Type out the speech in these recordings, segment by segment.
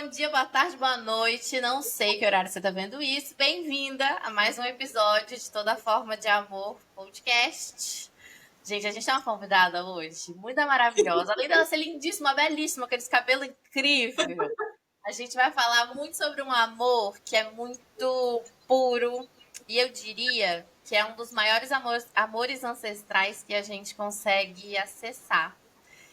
bom dia, boa tarde, boa noite. Não sei que horário você tá vendo isso. Bem-vinda a mais um episódio de Toda Forma de Amor podcast. Gente, a gente tem uma convidada hoje, muito maravilhosa. Além dela ser lindíssima, belíssima, aqueles cabelos incrível. A gente vai falar muito sobre um amor que é muito puro e eu diria que é um dos maiores amores ancestrais que a gente consegue acessar.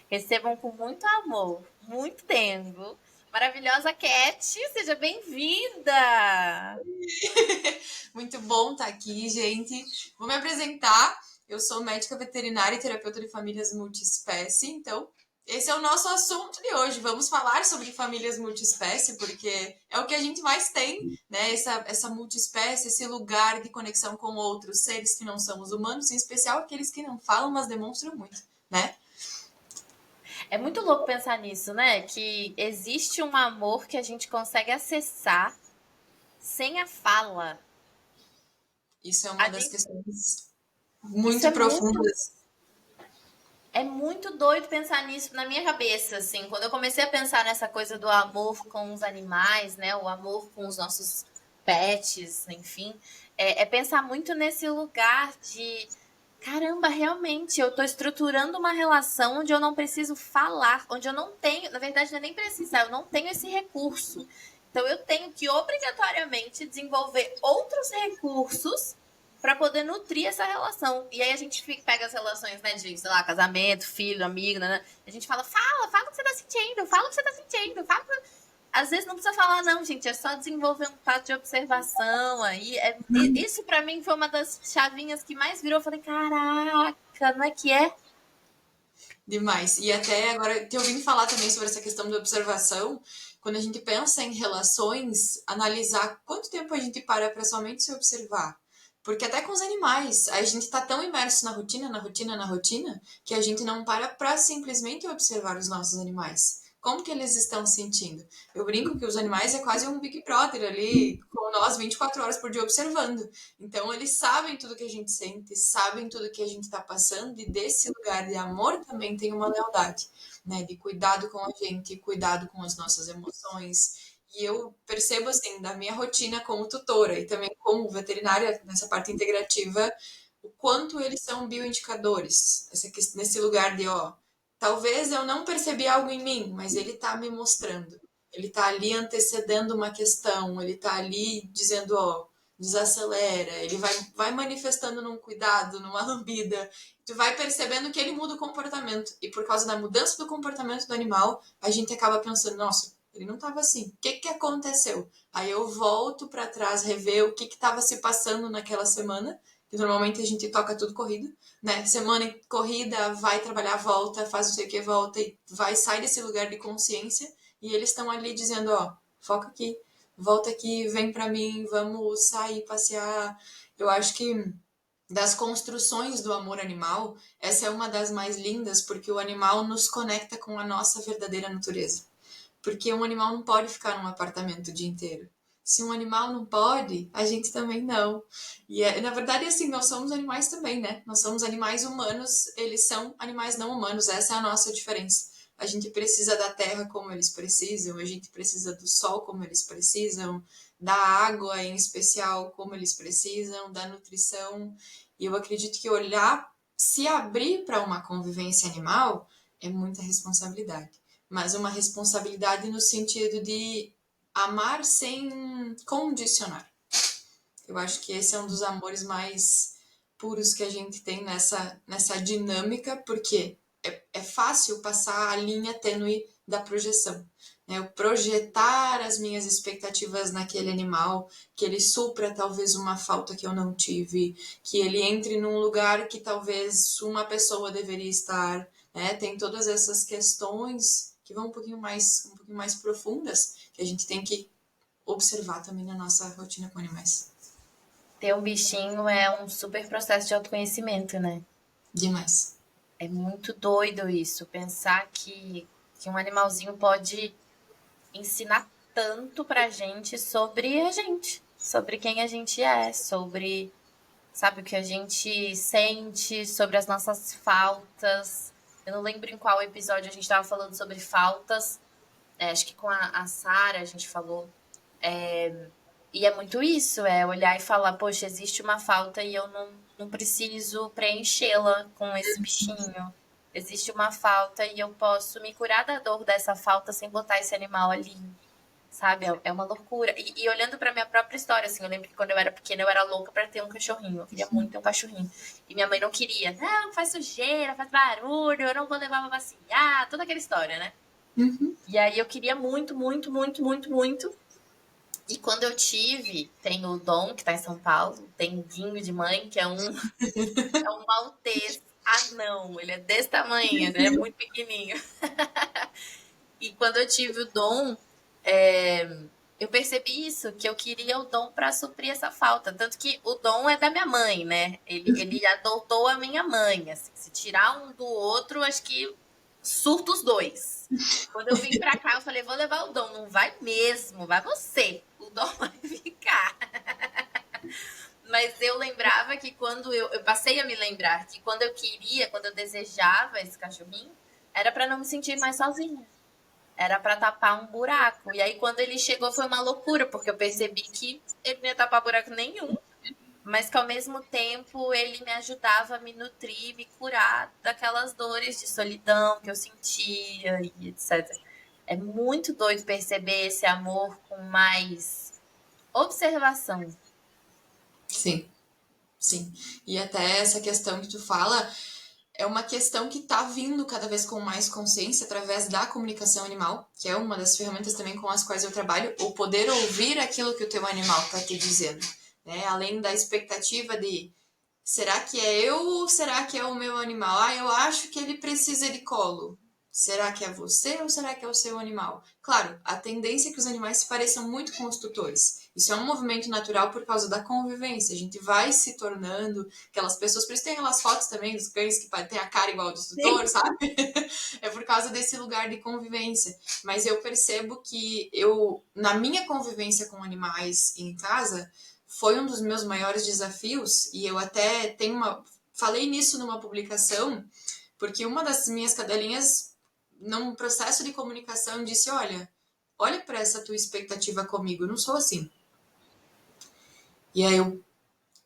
Recebam com muito amor, muito dengo. Maravilhosa Cat, seja bem-vinda! Muito bom estar aqui, gente. Vou me apresentar. Eu sou médica veterinária e terapeuta de famílias multiespécie. Então, esse é o nosso assunto de hoje. Vamos falar sobre famílias multiespécie, porque é o que a gente mais tem, né? Essa multiespécie, esse lugar de conexão com outros seres que não são os humanos, em especial aqueles que não falam, mas demonstram muito, né? É muito louco pensar nisso, né? Que existe um amor que a gente consegue acessar sem a fala. Isso é A uma das gente, questões isso muito profundas. é muito doido pensar nisso na minha cabeça, assim. Quando eu comecei a pensar nessa coisa do amor com os animais, né? O amor com os nossos pets, enfim, é pensar muito nesse lugar de caramba, realmente, eu tô estruturando uma relação onde eu não preciso falar, onde eu não tenho, na verdade, não é nem precisar, eu não tenho esse recurso. Então eu tenho que obrigatoriamente desenvolver outros recursos para poder nutrir essa relação. E aí a gente pega as relações, né, de, sei lá, casamento, filho, amigo, né? A gente fala o que você tá sentindo, fala o que você tá sentindo, fala. Às vezes não precisa falar, não, gente. É só desenvolver um tato de observação aí. Isso, pra mim, foi uma das chavinhas que mais virou. Eu falei, caraca, não é que é? Demais. E até agora, te ouvindo falar também sobre essa questão da observação, quando a gente pensa em relações, analisar quanto tempo a gente para somente se observar. Porque até com os animais, a gente está tão imerso na rotina, que a gente não para simplesmente observar os nossos animais. Como que eles estão sentindo? Eu brinco que os animais é quase um Big Brother ali, com nós 24 horas por dia observando. Então, eles sabem tudo que a gente sente, sabem tudo que a gente está passando, e desse lugar de amor também tem uma lealdade, né? De cuidado com a gente, cuidado com as nossas emoções. E eu percebo, assim, da minha rotina como tutora e também como veterinária, nessa parte integrativa, o quanto eles são bioindicadores. Nesse lugar de, ó, talvez eu não percebi algo em mim, mas ele está me mostrando. Ele está ali antecedendo uma questão, ele está ali dizendo, ó, desacelera, ele vai manifestando num cuidado, numa lambida, tu vai percebendo que ele muda o comportamento. E por causa da mudança do comportamento do animal, a gente acaba pensando, nossa, ele não estava assim, o que que aconteceu? Aí eu volto para trás, rever o que estava se passando naquela semana, que normalmente a gente toca tudo corrido, né? Semana corrida, vai trabalhar, volta, faz não sei o que, volta, e vai, sai desse lugar de consciência, e eles estão ali dizendo, ó, foca aqui, volta aqui, vem para mim, vamos sair, passear. Eu acho que das construções do amor animal, essa é uma das mais lindas, porque o animal nos conecta com a nossa verdadeira natureza. Porque um animal não pode ficar num apartamento o dia inteiro. Se um animal não pode, a gente também não. E na verdade, assim, nós somos animais também, né? Nós somos animais humanos, eles são animais não humanos, essa é a nossa diferença. A gente precisa da terra como eles precisam, a gente precisa do sol como eles precisam, da água em especial como eles precisam, da nutrição. E eu acredito que olhar, se abrir para uma convivência animal é muita responsabilidade, mas uma responsabilidade no sentido de amar sem condicionar. Eu acho que esse é um dos amores mais puros que a gente tem nessa dinâmica, porque é fácil passar a linha tênue da projeção. Né? Eu projetar as minhas expectativas naquele animal, que ele supra talvez uma falta que eu não tive, que ele entre num lugar que talvez uma pessoa deveria estar. Né? Tem todas essas questões que vão um pouquinho mais profundas, que a gente tem que observar também na nossa rotina com animais. Ter um bichinho é um super processo de autoconhecimento, né? Demais. É muito doido isso. Pensar que um animalzinho pode ensinar tanto pra gente, sobre quem a gente é, sobre, sabe, o que a gente sente, sobre as nossas faltas. Eu não lembro em qual episódio a gente estava falando sobre faltas, acho que com a Sara a gente falou, e é muito isso, é olhar e falar, poxa, existe uma falta e eu não preciso preenchê-la com esse bichinho. Existe uma falta e eu posso me curar da dor dessa falta sem botar esse animal ali, sabe? É uma loucura. E olhando pra minha própria história, assim, eu lembro que quando eu era pequena eu era louca pra ter um cachorrinho. Eu queria muito ter um cachorrinho. E minha mãe não queria. Não, faz sujeira, faz barulho, eu não vou levar pra passear, toda aquela história, né? Uhum. E aí eu queria muito, muito, muito, muito, muito. E quando eu tive, tem o Dom, que tá em São Paulo, tem o Dinho de mãe, que é um maltês anão. Ele é desse tamanho, né? É muito pequenininho. E quando eu tive o Dom, é, eu percebi isso, que eu queria o Dom para suprir essa falta. Tanto que o Dom é da minha mãe, né? Ele adotou a minha mãe. Assim, se tirar um do outro, acho que surta os dois. Quando eu vim pra cá, eu falei, vou levar o Dom. Não vai mesmo, vai você. O Dom vai ficar. Mas eu lembrava que quando eu passei a me lembrar que quando eu queria, quando eu desejava esse cachorrinho, era para não me sentir mais sozinha. Era para tapar um buraco. E aí, quando ele chegou, foi uma loucura, porque eu percebi que ele não ia tapar buraco nenhum, mas que ao mesmo tempo ele me ajudava a me nutrir, me curar daquelas dores de solidão que eu sentia e etc. É muito doido perceber esse amor com mais observação. Sim, sim. E até essa questão que tu fala é uma questão que está vindo cada vez com mais consciência através da comunicação animal, que é uma das ferramentas também com as quais eu trabalho, o poder ouvir aquilo que o teu animal está te dizendo, né? Além da expectativa de será que é eu ou será que é o meu animal? Ah, eu acho que ele precisa de colo. Será que é você ou será que é o seu animal? Claro, a tendência é que os animais se pareçam muito com os tutores. Isso é um movimento natural por causa da convivência. A gente vai se tornando aquelas pessoas. Por isso tem aquelas fotos também dos cães que têm a cara igual dos tutores, sabe? É por causa desse lugar de convivência. Mas eu percebo que na minha convivência com animais em casa, foi um dos meus maiores desafios. E eu até falei nisso numa publicação, porque uma das minhas cadelinhas num processo de comunicação, disse: olha para essa tua expectativa comigo, eu não sou assim. E aí eu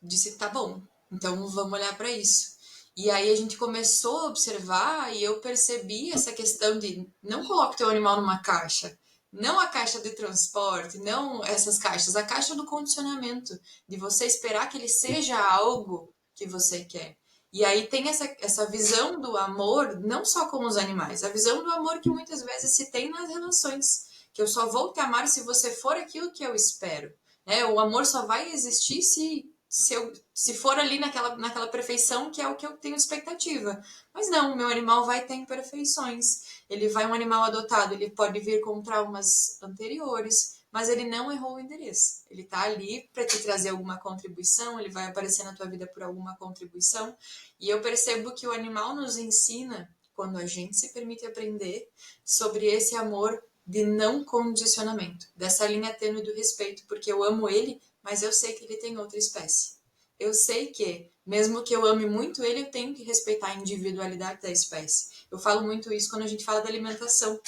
disse: tá bom, então vamos olhar para isso. E aí a gente começou a observar e eu percebi essa questão de não coloque teu animal numa caixa. Não a caixa de transporte, não essas caixas, a caixa do condicionamento, de você esperar que ele seja algo que você quer. E aí tem essa visão do amor, não só com os animais, a visão do amor que muitas vezes se tem nas relações, que eu só vou te amar se você for aquilo que eu espero. Né? O amor só vai existir se for ali naquela perfeição que é o que eu tenho expectativa. Mas não, o meu animal vai ter imperfeições. Ele vai um animal adotado, ele pode vir com traumas anteriores, mas ele não errou o endereço. Ele está ali para te trazer alguma contribuição, ele vai aparecer na tua vida por alguma contribuição. E eu percebo que o animal nos ensina, quando a gente se permite aprender, sobre esse amor de não condicionamento, dessa linha tênue do respeito, porque eu amo ele, mas eu sei que ele tem outra espécie. Eu sei que, mesmo que eu ame muito ele, eu tenho que respeitar a individualidade da espécie. Eu falo muito isso quando a gente fala da alimentação,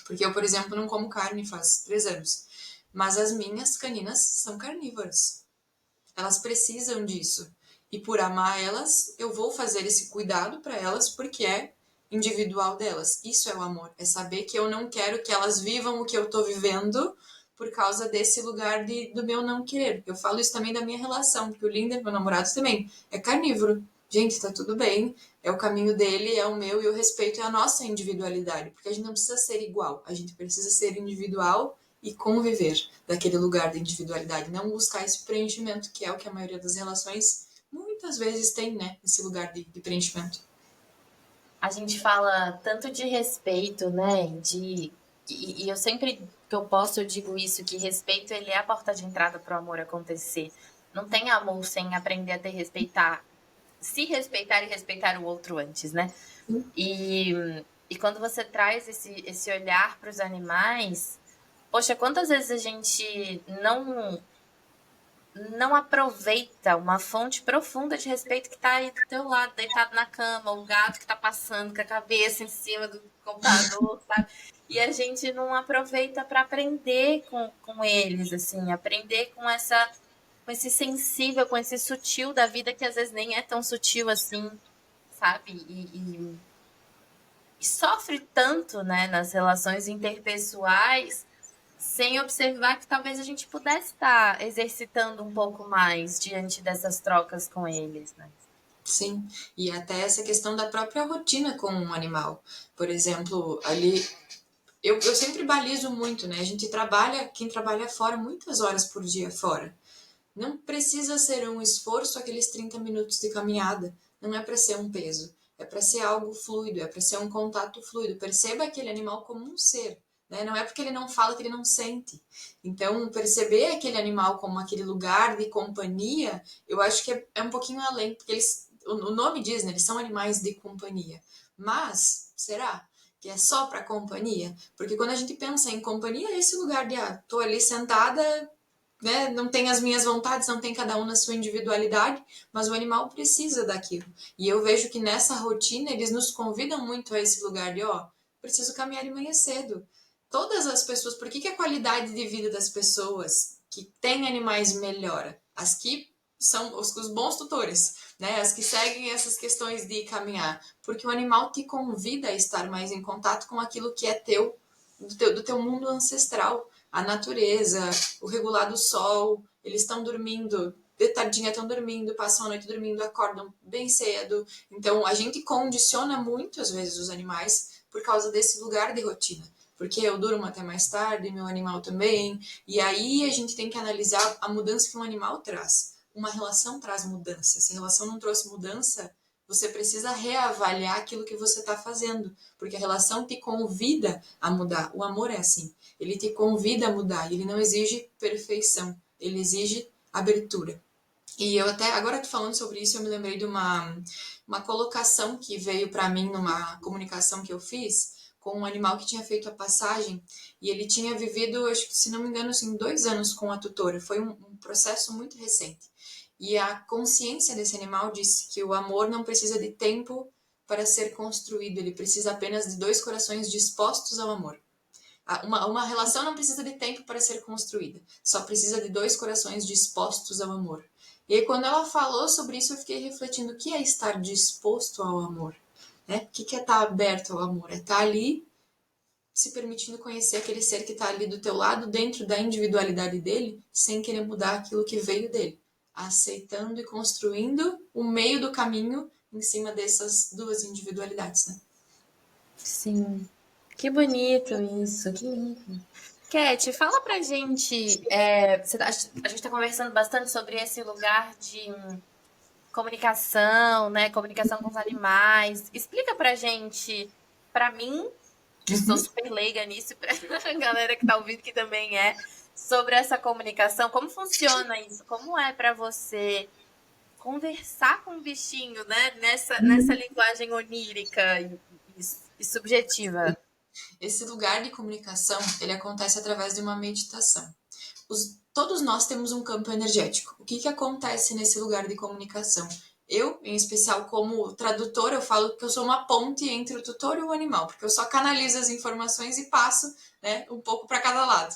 porque eu, por exemplo, não como carne faz 3 anos, mas as minhas caninas são carnívoras. Elas precisam disso. E por amar elas, eu vou fazer esse cuidado para elas, porque é individual delas. Isso é o amor. É saber que eu não quero que elas vivam o que eu estou vivendo por causa desse lugar do meu não querer. Eu falo isso também da minha relação, porque o Linder, meu namorado, também é carnívoro. Gente, tá tudo bem. É o caminho dele, é o meu, e eu respeito a nossa individualidade. Porque a gente não precisa ser igual. A gente precisa ser individual e conviver daquele lugar de individualidade, não buscar esse preenchimento, que é o que a maioria das relações muitas vezes tem, né? Esse lugar de preenchimento. A gente fala tanto de respeito, né? E eu sempre que eu posso, eu digo isso, que respeito ele é a porta de entrada para o amor acontecer. Não tem amor sem aprender a te respeitar, se respeitar e respeitar o outro antes, né? E, e quando você traz esse olhar para os animais, poxa, quantas vezes a gente não aproveita uma fonte profunda de respeito que está aí do teu lado, deitado na cama, o gato que está passando com a cabeça em cima do computador, sabe? E a gente não aproveita para aprender com eles, assim, aprender com esse sensível, com esse sutil da vida que às vezes nem é tão sutil assim, sabe? E sofre tanto, né, nas relações interpessoais, sem observar que talvez a gente pudesse estar exercitando um pouco mais diante dessas trocas com eles, né? Sim, e até essa questão da própria rotina com um animal. Por exemplo, ali eu sempre balizo muito, né? A gente trabalha, quem trabalha fora, muitas horas por dia fora. Não precisa ser um esforço aqueles 30 minutos de caminhada. Não é para ser um peso. É para ser algo fluido, é para ser um contato fluido. Perceba aquele animal como um ser. Né? Não é porque ele não fala que ele não sente. Então, perceber aquele animal como aquele lugar de companhia, eu acho que é um pouquinho além, porque o nome diz, né? Eles são animais de companhia. Mas, será que é só para companhia? Porque quando a gente pensa em companhia, é esse lugar de, tô ali sentada, né? Não tem as minhas vontades, não tem cada um na sua individualidade, mas o animal precisa daquilo. E eu vejo que nessa rotina eles nos convidam muito a esse lugar de, preciso caminhar de manhã cedo. Todas as pessoas, por que a qualidade de vida das pessoas que têm animais melhora? As que são os bons tutores, né? As que seguem essas questões de caminhar, porque o animal te convida a estar mais em contato com aquilo que é teu, do teu mundo ancestral, a natureza, o regular do sol, eles estão dormindo, de tardinha estão dormindo, passam a noite dormindo, acordam bem cedo. Então a gente condiciona muito às vezes os animais por causa desse lugar de rotina. Porque eu durmo até mais tarde, meu animal também. E aí a gente tem que analisar a mudança que um animal traz. Uma relação traz mudança. Se a relação não trouxe mudança, você precisa reavaliar aquilo que você está fazendo, porque a relação te convida a mudar. O amor é assim, ele te convida a mudar, ele não exige perfeição, ele exige abertura. E eu até, agora falando sobre isso, eu me lembrei de uma colocação que veio para mim numa comunicação que eu fiz com um animal que tinha feito a passagem e ele tinha vivido, acho que se não me engano, assim, 2 anos com a tutora. Foi um processo muito recente. E a consciência desse animal disse que o amor não precisa de tempo para ser construído, ele precisa apenas de dois corações dispostos ao amor. Uma relação não precisa de tempo para ser construída, só precisa de dois corações dispostos ao amor. E aí, quando ela falou sobre isso, eu fiquei refletindo: o que é estar disposto ao amor? Né? O que é estar aberto ao amor? É estar ali se permitindo conhecer aquele ser que está ali do teu lado, dentro da individualidade dele, sem querer mudar aquilo que veio dele. Aceitando e construindo o meio do caminho em cima dessas duas individualidades, né? Sim. Que bonito isso, que lindo. Cat, fala pra gente, a gente tá conversando bastante sobre esse lugar de comunicação, né? Comunicação com os animais. Explica pra gente, pra mim, que sou Uhum. super leiga nisso, e pra galera que tá ouvindo que também é, sobre essa comunicação, como funciona isso? Como é pra você conversar com o bichinho, né? Nessa linguagem onírica e subjetiva. Esse lugar de comunicação, ele acontece através de uma meditação. Todos nós temos um campo energético. O que acontece nesse lugar de comunicação? Eu, em especial, como tradutora, eu falo que eu sou uma ponte entre o tutor e o animal, porque eu só canalizo as informações e passo, né, um pouco para cada lado.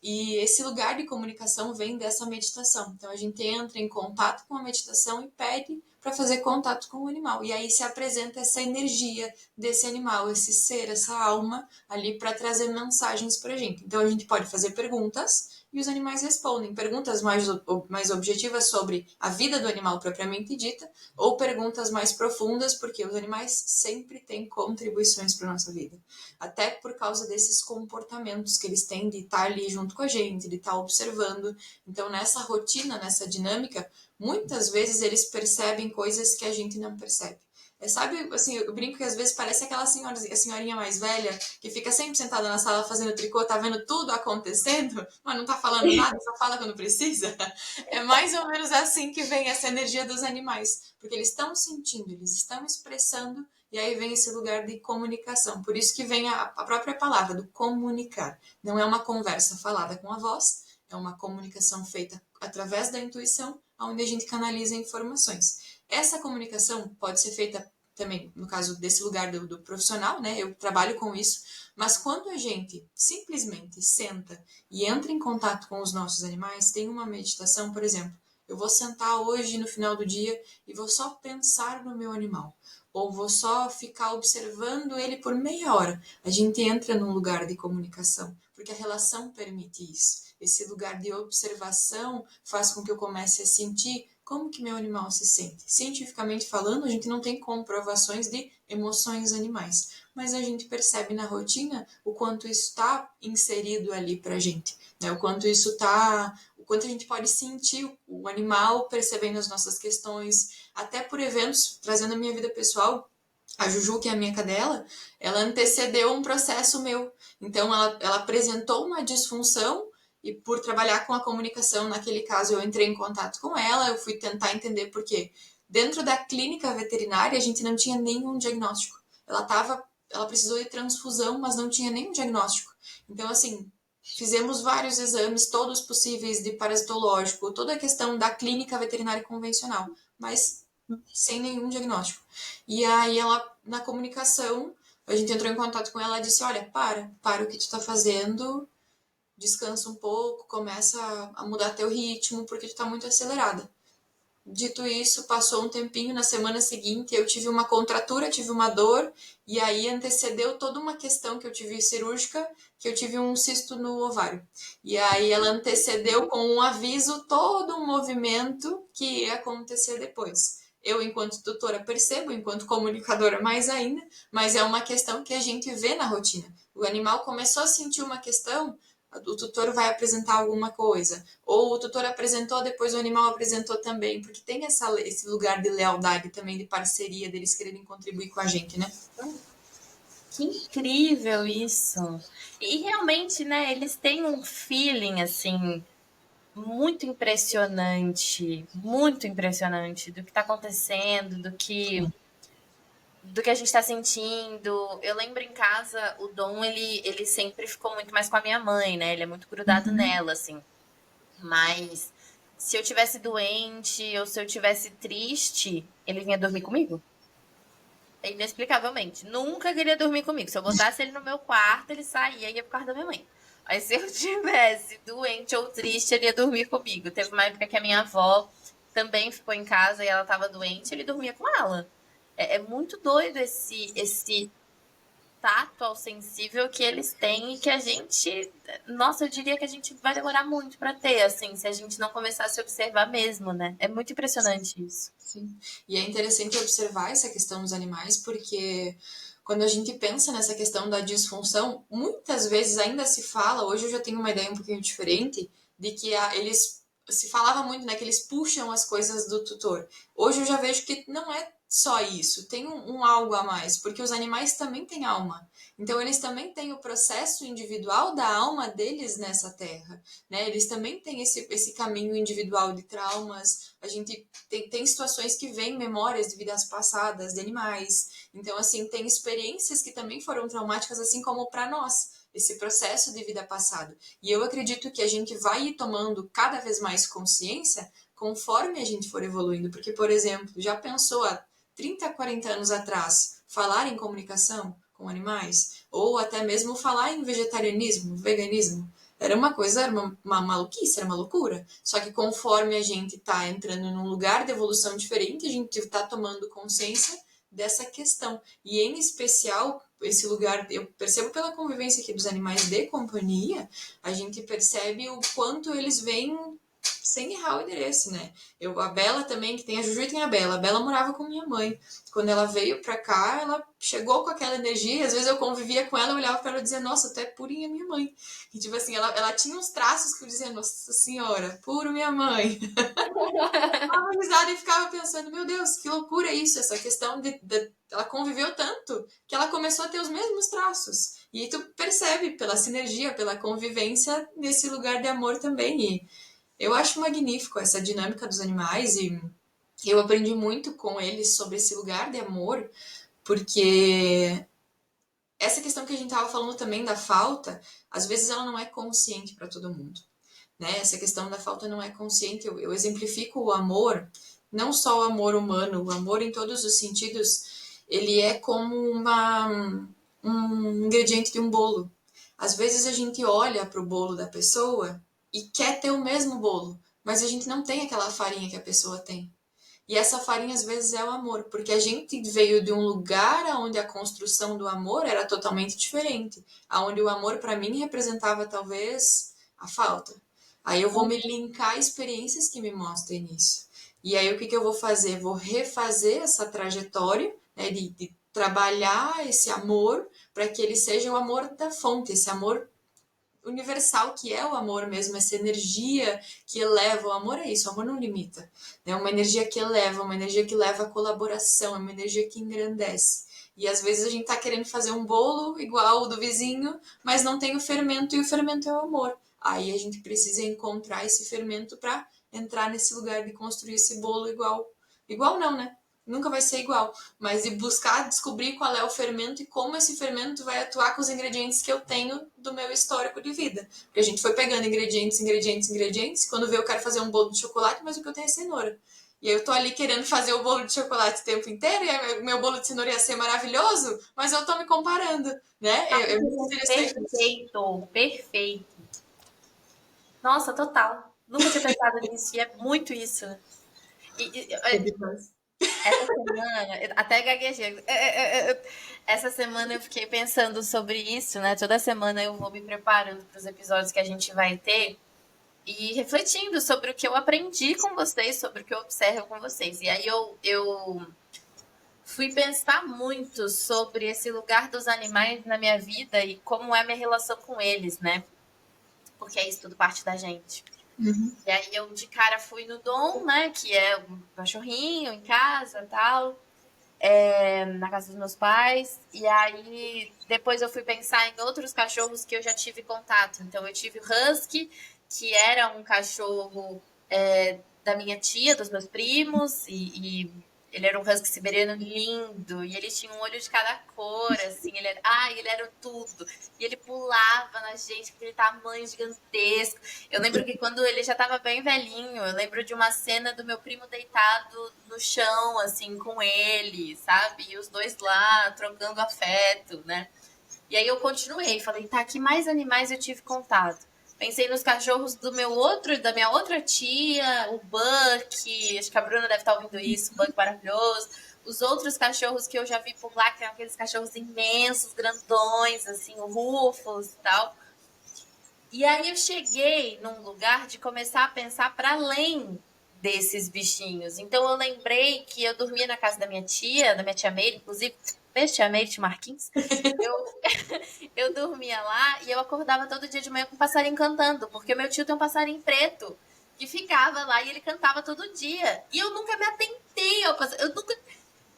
E esse lugar de comunicação vem dessa meditação. Então a gente entra em contato com a meditação e pede para fazer contato com o animal. E aí se apresenta essa energia desse animal, esse ser, essa alma ali para trazer mensagens para a gente. Então a gente pode fazer perguntas e os animais respondem. Perguntas mais objetivas sobre a vida do animal propriamente dita, ou perguntas mais profundas, porque os animais sempre têm contribuições para a nossa vida. Até por causa desses comportamentos que eles têm de estar ali junto com a gente, de estar observando. Então, nessa rotina, nessa dinâmica, muitas vezes eles percebem coisas que a gente não percebe. Sabe, assim, eu brinco que às vezes parece aquela senhorinha mais velha que fica sempre sentada na sala fazendo tricô, tá vendo tudo acontecendo, mas não tá falando nada, só fala quando precisa. É mais ou menos assim que vem essa energia dos animais, porque eles estão sentindo, eles estão expressando, e aí vem esse lugar de comunicação. Por isso que vem a própria palavra do comunicar. Não é uma conversa falada com a voz, É uma comunicação feita através da intuição, onde a gente canaliza informações. Essa comunicação pode ser feita também, no caso desse lugar do profissional, né? Eu trabalho com isso, mas quando a gente simplesmente senta e entra em contato com os nossos animais, tem uma meditação, por exemplo, eu vou sentar hoje no final do dia e vou só pensar no meu animal, ou vou só ficar observando ele por meia hora. A gente entra num lugar de comunicação, porque a relação permite isso. Esse lugar de observação faz com que eu comece a sentir como que meu animal se sente. Cientificamente falando, a gente não tem comprovações de emoções animais, mas a gente percebe na rotina o quanto isso está inserido ali para a gente, né? O quanto isso está, o quanto a gente pode sentir o animal percebendo as nossas questões, até por eventos, trazendo a minha vida pessoal. A Juju, que é a minha cadela, ela antecedeu um processo meu. Então, ela apresentou uma disfunção e por trabalhar com a comunicação, naquele caso, eu entrei em contato com ela, eu fui tentar entender por quê. Dentro da clínica veterinária, a gente não tinha nenhum diagnóstico. Ela precisou de transfusão, mas não tinha nenhum diagnóstico. Então, assim, fizemos vários exames, todos possíveis de parasitológico, toda a questão da clínica veterinária convencional, mas sem nenhum diagnóstico. E aí ela, na comunicação, a gente entrou em contato com ela e disse, olha, para o que tu tá fazendo, descansa um pouco, começa a mudar teu ritmo, porque tu tá muito acelerada. Dito isso, passou um tempinho, na semana seguinte eu tive uma contratura, tive uma dor, e aí antecedeu toda uma questão que eu tive cirúrgica, que eu tive um cisto no ovário. E aí ela antecedeu com um aviso todo um movimento que ia acontecer depois. Eu, enquanto tutora, percebo, enquanto comunicadora, mais ainda, mas é uma questão que a gente vê na rotina. O animal começou a sentir uma questão, o tutor vai apresentar alguma coisa, ou o tutor apresentou, depois o animal apresentou também, porque tem esse lugar de lealdade também, de parceria, deles quererem contribuir com a gente, né? Que incrível isso! E realmente, né, eles têm um feeling, assim, muito impressionante do que tá acontecendo, do que a gente tá sentindo. Eu lembro em casa, o Dom, ele sempre ficou muito mais com a minha mãe, né? Ele é muito grudado nela, assim. Mas se eu tivesse doente ou se eu tivesse triste, ele vinha dormir comigo. Inexplicavelmente. Nunca queria dormir comigo. Se eu botasse ele no meu quarto, ele saía e ia pro quarto da minha mãe. Aí se eu tivesse doente ou triste, ele ia dormir comigo. Teve uma época que a minha avó também ficou em casa e ela tava doente, ele dormia com ela. É muito doido esse tato ao sensível que eles têm e que a gente, nossa, eu diria que a gente vai demorar muito para ter, assim, se a gente não começar a se observar mesmo, né? É muito impressionante isso. Sim. E é interessante observar essa questão dos animais, porque quando a gente pensa nessa questão da disfunção, muitas vezes ainda se fala, hoje eu já tenho uma ideia um pouquinho diferente, de que eles se falava muito, né, que eles puxam as coisas do tutor. Hoje eu já vejo que não é só isso, tem um algo a mais, porque os animais também têm alma. Então eles também têm o processo individual da alma deles nessa terra, né? Eles também têm esse caminho individual de traumas. A gente tem situações que vêm memórias de vidas passadas de animais. Então, assim, tem experiências que também foram traumáticas, assim como para nós, esse processo de vida passada. E eu acredito que a gente vai ir tomando cada vez mais consciência conforme a gente for evoluindo. Porque, por exemplo, já pensou há 30, 40 anos atrás falar em comunicação com animais? Ou até mesmo falar em vegetarianismo, veganismo? Era uma coisa, era uma maluquice, era uma loucura. Só que conforme a gente tá entrando num lugar de evolução diferente, a gente tá tomando consciência dessa questão. E em especial, esse lugar, eu percebo pela convivência aqui dos animais de companhia, a gente percebe o quanto eles vêm sem errar o endereço, né? A Bela também, que tem a Juju e tem a Bela. A Bela morava com minha mãe. Quando ela veio pra cá, ela chegou com aquela energia. E às vezes eu convivia com ela, eu olhava pra ela e dizia, nossa, tu é purinha minha mãe. E tipo assim, ela tinha uns traços que eu dizia, nossa senhora, puro minha mãe. Dava risada e ficava pensando, meu Deus, que loucura isso, essa questão ela conviveu tanto que ela começou a ter os mesmos traços. E aí tu percebe pela sinergia, pela convivência nesse lugar de amor também. E eu acho magnífico essa dinâmica dos animais e eu aprendi muito com eles sobre esse lugar de amor, porque essa questão que a gente estava falando também da falta, às vezes ela não é consciente para todo mundo. né? Essa questão da falta não é consciente. Eu exemplifico o amor, não só o amor humano, o amor em todos os sentidos, ele é como um ingrediente de um bolo. Às vezes a gente olha para o bolo da pessoa e quer ter o mesmo bolo, mas a gente não tem aquela farinha que a pessoa tem. E essa farinha às vezes é o amor, porque a gente veio de um lugar onde a construção do amor era totalmente diferente, aonde o amor para mim representava talvez a falta. Aí eu vou me linkar a experiências que me mostrem isso. E aí o que eu vou fazer? Vou refazer essa trajetória, né, de trabalhar esse amor para que ele seja o amor da fonte, esse amor universal que é o amor mesmo, essa energia que eleva. O amor é isso, o amor não limita. É uma energia que eleva, uma energia que leva a colaboração, é uma energia que engrandece. E às vezes a gente tá querendo fazer um bolo igual o do vizinho, mas não tem o fermento, e o fermento é o amor. Aí a gente precisa encontrar esse fermento para entrar nesse lugar de construir esse bolo igual. Igual não, né? Nunca vai ser igual, mas de buscar descobrir qual é o fermento e como esse fermento vai atuar com os ingredientes que eu tenho do meu histórico de vida. Porque a gente foi pegando ingredientes, quando vê eu quero fazer um bolo de chocolate, mas o que eu tenho é cenoura. E aí eu tô ali querendo fazer o bolo de chocolate o tempo inteiro, e aí meu bolo de cenoura ia ser maravilhoso, mas eu tô me comparando, né? É muito interessante. Perfeito, perfeito. Nossa, total. Nunca tinha pensado nisso, e é muito isso, né? Essa semana, até gaguejei. Essa semana eu fiquei pensando sobre isso, né? Toda semana eu vou me preparando para os episódios que a gente vai ter e refletindo sobre o que eu aprendi com vocês, sobre o que eu observo com vocês. E aí eu fui pensar muito sobre esse lugar dos animais na minha vida e como é a minha relação com eles, né? Porque é isso tudo parte da gente. Uhum. E aí eu de cara fui no Dom, né? Que é um cachorrinho em casa e tal. Na casa dos meus pais. E aí depois eu fui pensar em outros cachorros que eu já tive contato. Então eu tive o Husky, que era um cachorro da minha tia, dos meus primos, e ele era um husky siberiano lindo, e ele tinha um olho de cada cor, assim, ele era tudo. E ele pulava na gente com aquele tamanho gigantesco. Eu lembro que quando ele já tava bem velhinho, eu lembro de uma cena do meu primo deitado no chão, assim, com ele, sabe? E os dois lá, trocando afeto, né? E aí eu continuei, falei, tá, que mais animais eu tive contato? Pensei nos cachorros da minha outra tia, o Buck, acho que a Bruna deve estar ouvindo isso, o Buck maravilhoso. Os outros cachorros que eu já vi por lá, que eram aqueles cachorros imensos, grandões, assim, o Rufus e tal. E aí eu cheguei num lugar de começar a pensar para além desses bichinhos. Então eu lembrei que eu dormia na casa da minha tia Meire, inclusive, beijo tia Meire, tia Marquinhos. Eu, eu dormia lá e eu acordava todo dia de manhã com um passarinho cantando, porque meu tio tem um passarinho preto que ficava lá e ele cantava todo dia. E eu nunca me atentei ao passarinho. Eu nunca.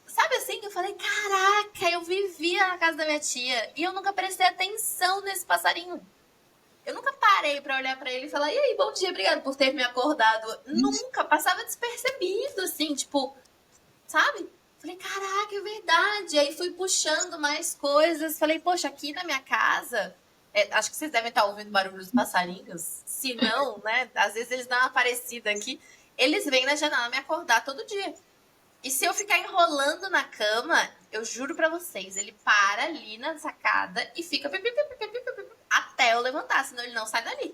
Sabe assim? Eu falei, caraca, eu vivia na casa da minha tia e eu nunca prestei atenção nesse passarinho. Eu nunca parei pra olhar pra ele e falar, e aí, bom dia, obrigado por ter me acordado. Nunca, passava despercebido, assim, tipo, sabe? Falei, caraca, é verdade. Aí fui puxando mais coisas. Falei, poxa, aqui na minha casa, acho que vocês devem estar ouvindo barulho dos passarinhos. Se não, né? Às vezes eles dão uma aparecida aqui. Eles vêm na janela me acordar todo dia. E se eu ficar enrolando na cama, eu juro pra vocês, ele para ali na sacada e fica até eu levantar, senão ele não sai dali.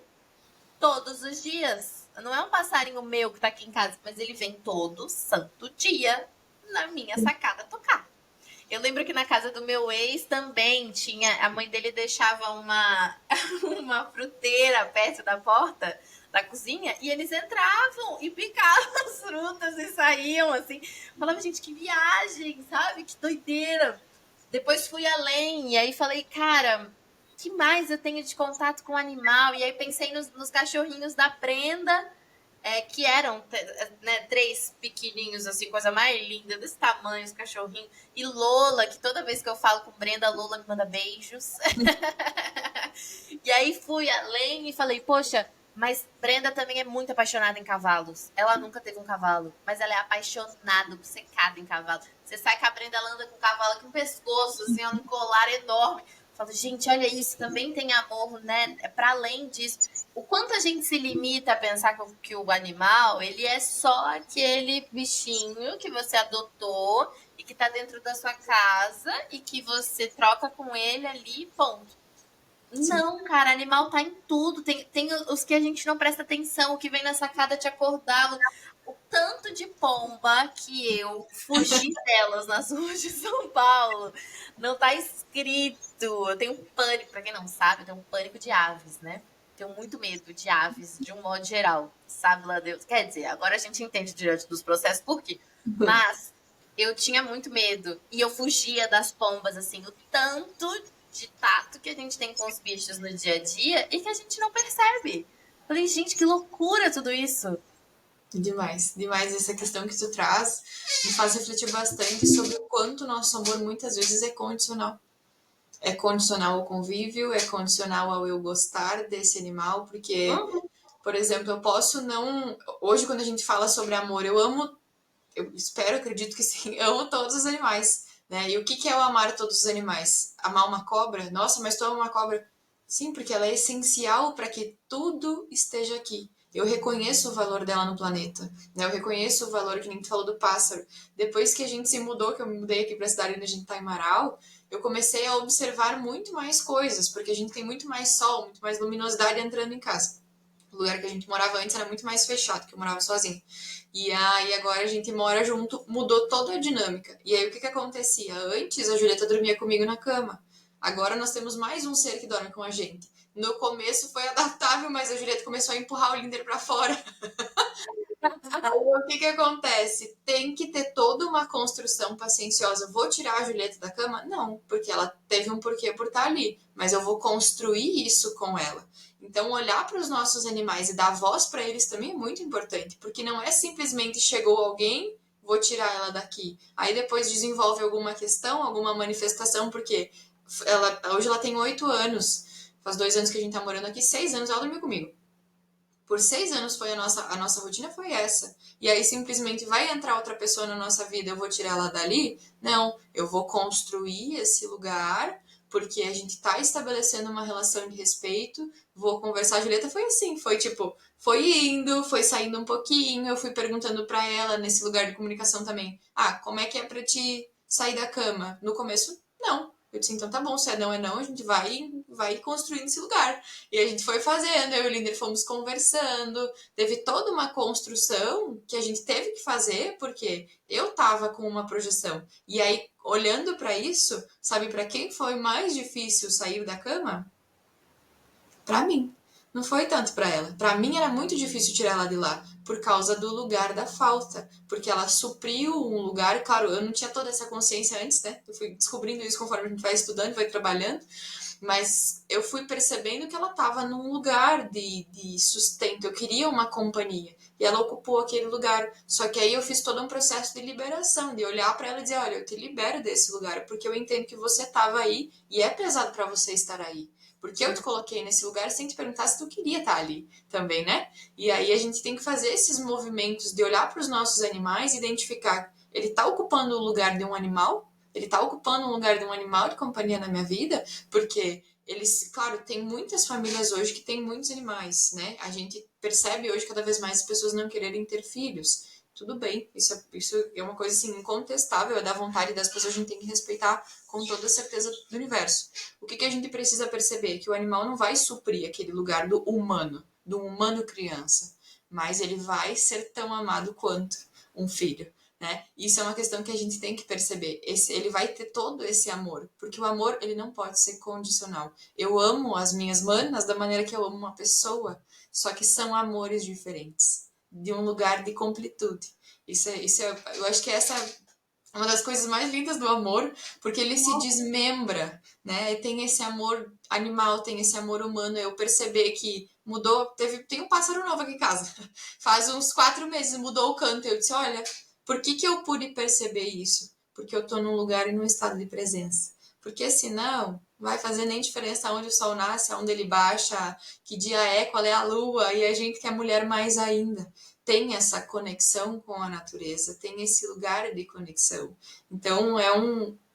Todos os dias. Não é um passarinho meu que tá aqui em casa, mas ele vem todo santo dia na minha sacada tocar. Eu lembro que na casa do meu ex também tinha. A mãe dele deixava uma fruteira perto da porta da cozinha e eles entravam e picavam as frutas e saíam assim. Falava, gente, que viagem, sabe? Que doideira. Depois fui além e aí falei, cara, que mais eu tenho de contato com o animal? E aí pensei nos cachorrinhos da Brenda, que eram, né, três pequenininhos, assim, coisa mais linda, desse tamanho, os cachorrinhos. E Lola, que toda vez que eu falo com Brenda, Lola me manda beijos. E aí fui além e falei, poxa, mas Brenda também é muito apaixonada em cavalos. Ela nunca teve um cavalo, mas ela é apaixonada, obcecada em cavalo. Você sai com a Brenda, ela anda com o cavalo aqui no pescoço, assim, um colar enorme. Eu falo, gente, olha isso, também tem amor, né? É para além disso. o quanto a gente se limita a pensar que o animal, ele é só aquele bichinho que você adotou e que tá dentro da sua casa e que você troca com ele ali, ponto. Sim. Não, cara, animal tá em tudo. Tem os que a gente não presta atenção, o que vem na sacada te acordar. O tanto de pomba que eu fugi delas nas ruas de São Paulo não tá escrito. Eu tenho pânico, pra quem não sabe, eu tenho pânico de aves, né? Tenho muito medo de aves, de um modo geral. Sabe lá Deus. Quer dizer, agora a gente entende diante dos processos por quê. Mas eu tinha muito medo. E eu fugia das pombas, assim, o tanto de tato que a gente tem com os bichos no dia a dia e que a gente não percebe. Falei, gente, que loucura tudo isso. Demais, demais essa questão que tu traz me faz refletir bastante sobre o quanto o nosso amor muitas vezes é condicional. É condicional ao convívio, é condicional ao eu gostar desse animal, porque, Uhum. por exemplo, eu posso não. Hoje, quando a gente fala sobre amor, eu amo, eu espero, acredito que sim, amo todos os animais. Né? E o que é o amar todos os animais? Amar uma cobra? Nossa, mas tu ama uma cobra? Sim, porque ela é essencial para que tudo esteja aqui. Eu reconheço o valor dela no planeta. Né? Eu reconheço o valor que nem tu falou do pássaro. Depois que a gente se mudou, que eu me mudei aqui para a cidade onde a gente está em Marau, eu comecei a observar muito mais coisas, porque a gente tem muito mais sol, muito mais luminosidade entrando em casa. O lugar que a gente morava antes era muito mais fechado, que eu morava sozinha. E aí agora a gente mora junto, mudou toda a dinâmica. E aí o que que acontecia? Antes a Julieta dormia comigo na cama. Agora nós temos mais um ser que dorme com a gente. No começo foi adaptável, mas a Julieta começou a empurrar o Linder para fora. O que que acontece? Tem que ter toda uma construção pacienciosa. Vou tirar a Julieta da cama? Não, porque ela teve um porquê por estar ali, mas eu vou construir isso com ela. Então, olhar para os nossos animais e dar voz para eles também é muito importante, porque não é simplesmente chegou alguém, vou tirar ela daqui. Aí depois desenvolve alguma questão, alguma manifestação, porque hoje ela tem 8 anos, faz 2 anos que a gente tá morando aqui, 6 anos ela dormiu comigo. Por 6 anos foi a nossa rotina foi essa. E aí simplesmente vai entrar outra pessoa na nossa vida, eu vou tirar ela dali? Não, eu vou construir esse lugar, porque a gente tá estabelecendo uma relação de respeito, vou conversar. A Julieta foi assim, foi tipo, foi indo, foi saindo um pouquinho, eu fui perguntando para ela nesse lugar de comunicação também, como é que é para te sair da cama? No começo, não. Eu disse, então tá bom, se é não, a gente vai construindo esse lugar. E a gente foi fazendo, eu e o Linder fomos conversando, teve toda uma construção que a gente teve que fazer, porque eu tava com uma projeção. E aí, olhando para isso, sabe para quem foi mais difícil sair da cama? Para mim. Não foi tanto para ela. Para mim era muito difícil tirar ela de lá, por causa do lugar da falta, porque ela supriu um lugar, claro, eu não tinha toda essa consciência antes, né? Eu fui descobrindo isso conforme a gente vai estudando, vai trabalhando, mas eu fui percebendo que ela estava num lugar de sustento. Eu queria uma companhia. E ela ocupou aquele lugar. Só que aí eu fiz todo um processo de liberação, de olhar para ela e dizer: olha, eu te libero desse lugar, porque eu entendo que você estava aí e é pesado para você estar aí. Porque eu te coloquei nesse lugar sem te perguntar se tu queria estar ali também, né? E aí a gente tem que fazer esses movimentos de olhar para os nossos animais e identificar: ele está ocupando o lugar de um animal? Ele está ocupando um lugar de um animal de companhia na minha vida? Porque eles, claro, tem muitas famílias hoje que têm muitos animais, né? A gente percebe hoje cada vez mais as pessoas não quererem ter filhos. Tudo bem, isso é uma coisa assim incontestável, é da vontade das pessoas, a gente tem que respeitar com toda a certeza do universo. O que a gente precisa perceber? Que o animal não vai suprir aquele lugar do humano criança, mas ele vai ser tão amado quanto um filho. Né? Isso é uma questão que a gente tem que perceber. Ele vai ter todo esse amor, porque o amor ele não pode ser condicional. Eu amo as minhas manas da maneira que eu amo uma pessoa, só que são amores diferentes, de um lugar de completude. Eu acho que essa é uma das coisas mais lindas do amor, porque ele se desmembra, né? Tem esse amor animal, tem esse amor humano. Eu perceber que mudou, tem um pássaro novo aqui em casa. Faz uns 4 meses mudou o canto. Eu disse, olha, por que eu pude perceber isso? Porque eu estou num lugar e num estado de presença. Porque senão vai fazer nem diferença onde o sol nasce, onde ele baixa, que dia é, qual é a lua, e a gente que é mulher mais ainda tem essa conexão com a natureza, tem esse lugar de conexão. Então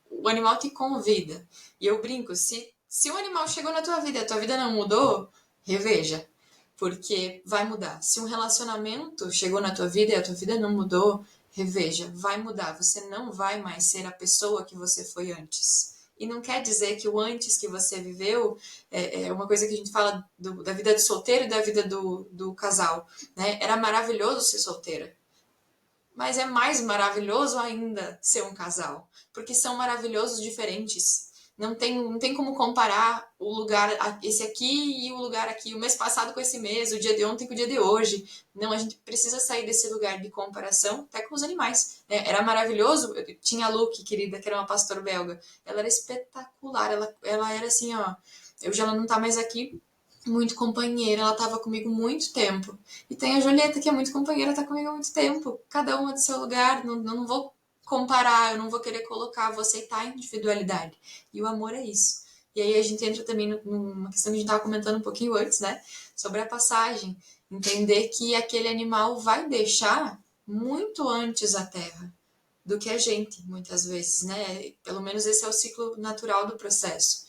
o animal te convida. E eu brinco, se o animal chegou na tua vida e a tua vida não mudou, reveja. porque vai mudar. Se um relacionamento chegou na tua vida e a tua vida não mudou, reveja, vai mudar. Você não vai mais ser a pessoa que você foi antes. E não quer dizer que o antes que você viveu é uma coisa que a gente fala da vida de solteiro e da vida do casal, né? Era maravilhoso ser solteira, mas é mais maravilhoso ainda ser um casal, porque são maravilhosos diferentes. Não tem como comparar o lugar, esse aqui e o lugar aqui, o mês passado com esse mês, o dia de ontem com o dia de hoje. Não, a gente precisa sair desse lugar de comparação, até com os animais, né? Era maravilhoso, eu tinha a Luke, querida, que era uma pastor belga. Ela era espetacular, ela era assim, ó. Hoje ela não tá mais aqui, muito companheira, ela tava comigo muito tempo. E tem a Julieta, que é muito companheira, tá comigo há muito tempo. Cada uma do seu lugar, não vou comparar, eu não vou querer colocar, vou aceitar a individualidade. E o amor é isso. E aí a gente entra também numa questão que a gente estava comentando um pouquinho antes, né? Sobre a passagem. Entender que aquele animal vai deixar muito antes a terra do que a gente, muitas vezes, né? Pelo menos esse é o ciclo natural do processo.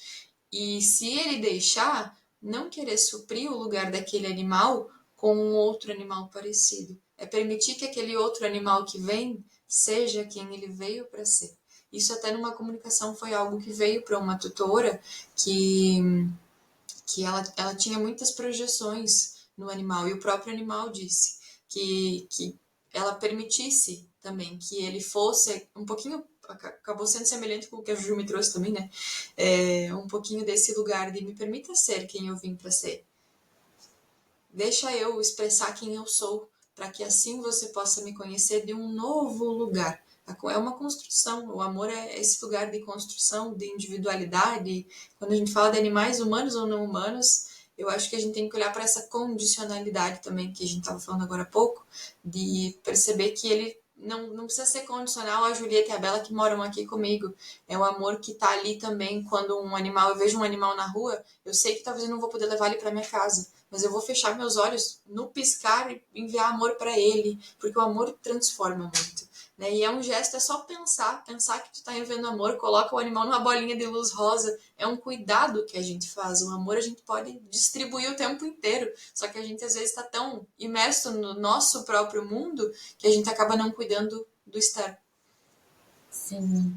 E se ele deixar, não querer suprir o lugar daquele animal com um outro animal parecido. É permitir que aquele outro animal que vem seja quem ele veio para ser. Isso até numa comunicação foi algo que veio para uma tutora que ela tinha muitas projeções no animal e o próprio animal disse que ela permitisse também que ele fosse um pouquinho, acabou sendo semelhante com o que a Juju me trouxe também, né? Um pouquinho desse lugar de me permita ser quem eu vim para ser. Deixa eu expressar quem eu sou, para que assim você possa me conhecer de um novo lugar. É uma construção, o amor é esse lugar de construção, de individualidade. Quando a gente fala de animais humanos ou não humanos, eu acho que a gente tem que olhar para essa condicionalidade também, que a gente estava falando agora há pouco, de perceber que ele não precisa ser condicional a Julieta e a Bela que moram aqui comigo. É o amor que está ali também quando eu vejo um animal na rua, eu sei que talvez eu não vou poder levar ele para minha casa, mas eu vou fechar meus olhos no piscar e enviar amor para ele, porque o amor transforma muito. Né? E é um gesto, é só pensar que tu está enviando amor, coloca o animal numa bolinha de luz rosa, é um cuidado que a gente faz. O amor a gente pode distribuir o tempo inteiro, só que a gente às vezes está tão imerso no nosso próprio mundo que a gente acaba não cuidando do externo. Sim.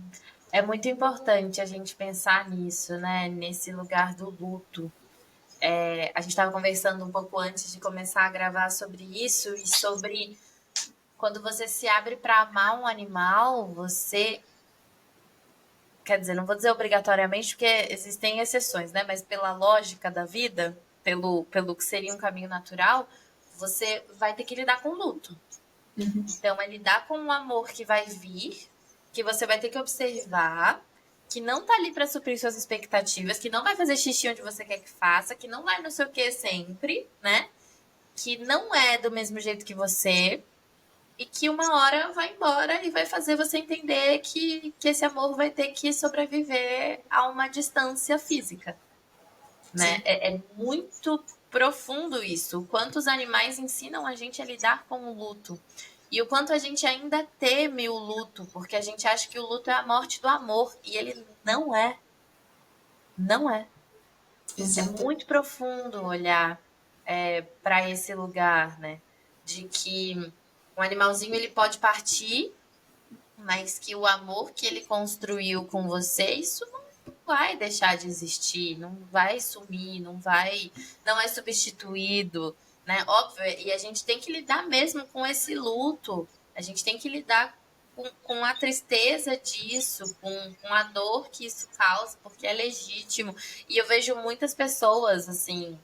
É muito importante a gente pensar nisso, né? Nesse lugar do luto. A gente estava conversando um pouco antes de começar a gravar sobre isso e sobre quando você se abre para amar um animal, você. Quer dizer, não vou dizer obrigatoriamente, porque existem exceções, né? Mas pela lógica da vida, pelo que seria um caminho natural, você vai ter que lidar com o luto. Então, é lidar com o amor que vai vir, que você vai ter que observar, que não tá ali para suprir suas expectativas, que não vai fazer xixi onde você quer que faça, que não vai não sei o que sempre, né? Que não é do mesmo jeito que você, e que uma hora vai embora e vai fazer você entender que esse amor vai ter que sobreviver a uma distância física, né? Sim. É muito profundo isso. O quanto os animais ensinam a gente a lidar com o luto. E o quanto a gente ainda teme o luto, porque a gente acha que o luto é a morte do amor. E ele não é. Não é. É Exato. muito profundo olhar para esse lugar, né? De que um animalzinho ele pode partir, mas que o amor que ele construiu com você, isso não vai deixar de existir, não vai sumir, não é substituído, né? Óbvio, e a gente tem que lidar mesmo com esse luto, a gente tem que lidar com a tristeza disso, com a dor que isso causa, porque é legítimo. E eu vejo muitas pessoas, assim,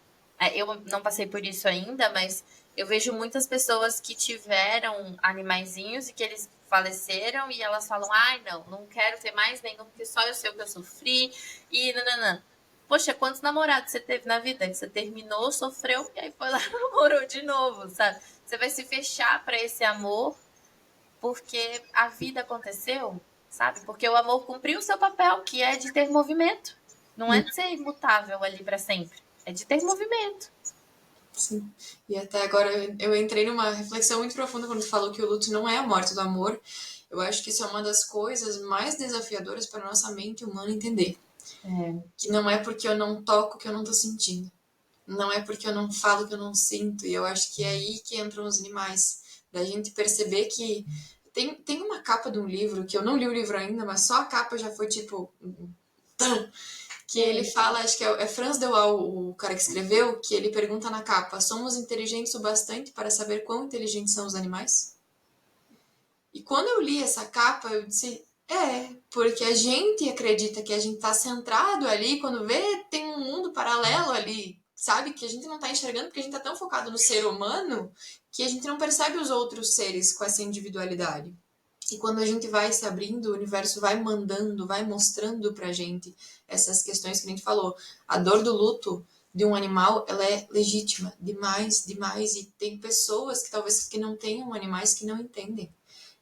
eu não passei por isso ainda, mas eu vejo muitas pessoas que tiveram animaizinhos e que eles faleceram e elas falam, ai, não quero ter mais nenhum, porque só eu sei o que eu sofri e nananã. Poxa, quantos namorados você teve na vida? Que você terminou, sofreu e aí foi lá e namorou de novo, sabe? Você vai se fechar para esse amor porque a vida aconteceu, sabe? Porque o amor cumpriu o seu papel, que é de ter movimento. Não é de ser imutável ali para sempre. É de ter movimento. Sim. E até agora eu entrei numa reflexão muito profunda quando tu falou que o luto não é a morte do amor. Eu acho que isso é uma das coisas mais desafiadoras para a nossa mente humana entender. É. Que não é porque eu não toco que eu não tô sentindo. não é porque eu não falo que eu não sinto. E eu acho que é aí que entram os animais. Da gente perceber que tem uma capa de um livro, que eu não li o livro ainda, mas só a capa já foi tipo. Tã, que ele fala, acho que é Franz de Waal, o cara que escreveu, que ele pergunta na capa: somos inteligentes o bastante para saber quão inteligentes são os animais? E quando eu li essa capa, eu disse, porque a gente acredita que a gente está centrado ali, quando vê, tem um mundo paralelo ali, sabe? Que a gente não está enxergando porque a gente está tão focado no ser humano que a gente não percebe os outros seres com essa individualidade. E quando a gente vai se abrindo, o universo vai mandando, vai mostrando pra gente essas questões que a gente falou. A dor do luto de um animal, ela é legítima, demais, demais. E tem pessoas que talvez que não tenham animais que não entendem.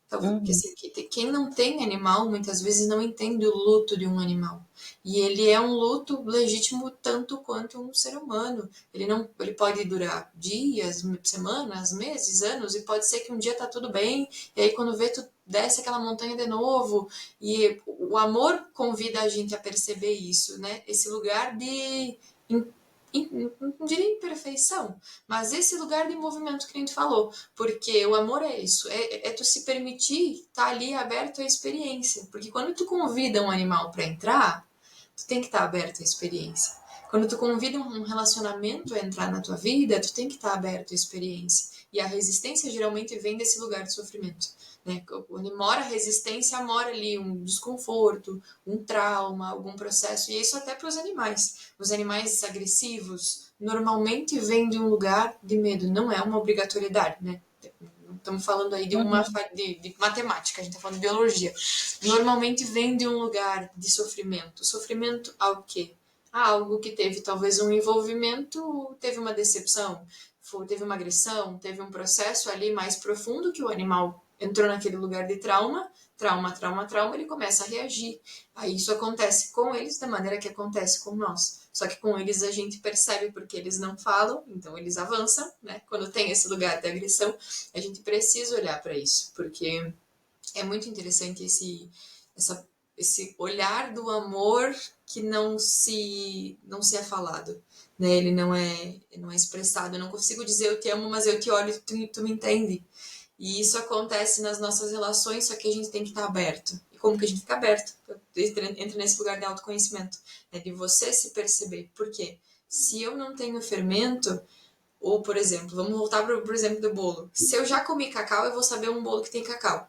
Então, porque, Uhum. assim, quem não tem animal, muitas vezes não entende o luto de um animal. E ele é um luto legítimo tanto quanto um ser humano. Ele pode durar dias, semanas, meses, anos, e pode ser que um dia tá tudo bem, e aí quando vê, tu desce aquela montanha de novo. E o amor convida a gente a perceber isso, né? Esse lugar de não diria imperfeição, mas esse lugar de movimento que a gente falou, porque o amor é isso, é tu se permitir estar ali aberto à experiência, porque quando tu convida um animal para entrar, tu tem que estar aberto à experiência. Quando tu convida um relacionamento a entrar na tua vida, tu tem que estar aberto à experiência. E a resistência geralmente vem desse lugar de sofrimento. Né? Onde mora a resistência, mora ali um desconforto, um trauma, algum processo. E isso até para os animais. Os animais agressivos normalmente vêm de um lugar de medo, não é uma obrigatoriedade, né? Estamos falando aí de uma Uhum. de matemática, a gente está falando de biologia. Normalmente vem de um lugar de sofrimento. Sofrimento ao quê? A algo que teve talvez um envolvimento, teve uma decepção, teve uma agressão, teve um processo ali mais profundo que o animal entrou naquele lugar de trauma, ele começa a reagir. Aí isso acontece com eles da maneira que acontece com nós. Só que com eles a gente percebe porque eles não falam, então eles avançam, né? Quando tem esse lugar de agressão, a gente precisa olhar para isso, porque é muito interessante esse olhar do amor que não se é falado, né? Ele não é expressado. Eu não consigo dizer eu te amo, mas eu te olho e tu me entende. E isso acontece nas nossas relações, só que a gente tem que estar aberto. E como que a gente fica aberto? Entra nesse lugar de autoconhecimento, né? De você se perceber. Por quê? Se eu não tenho fermento, ou, por exemplo, vamos voltar para o exemplo do bolo. Se eu já comi cacau, eu vou saber um bolo que tem cacau.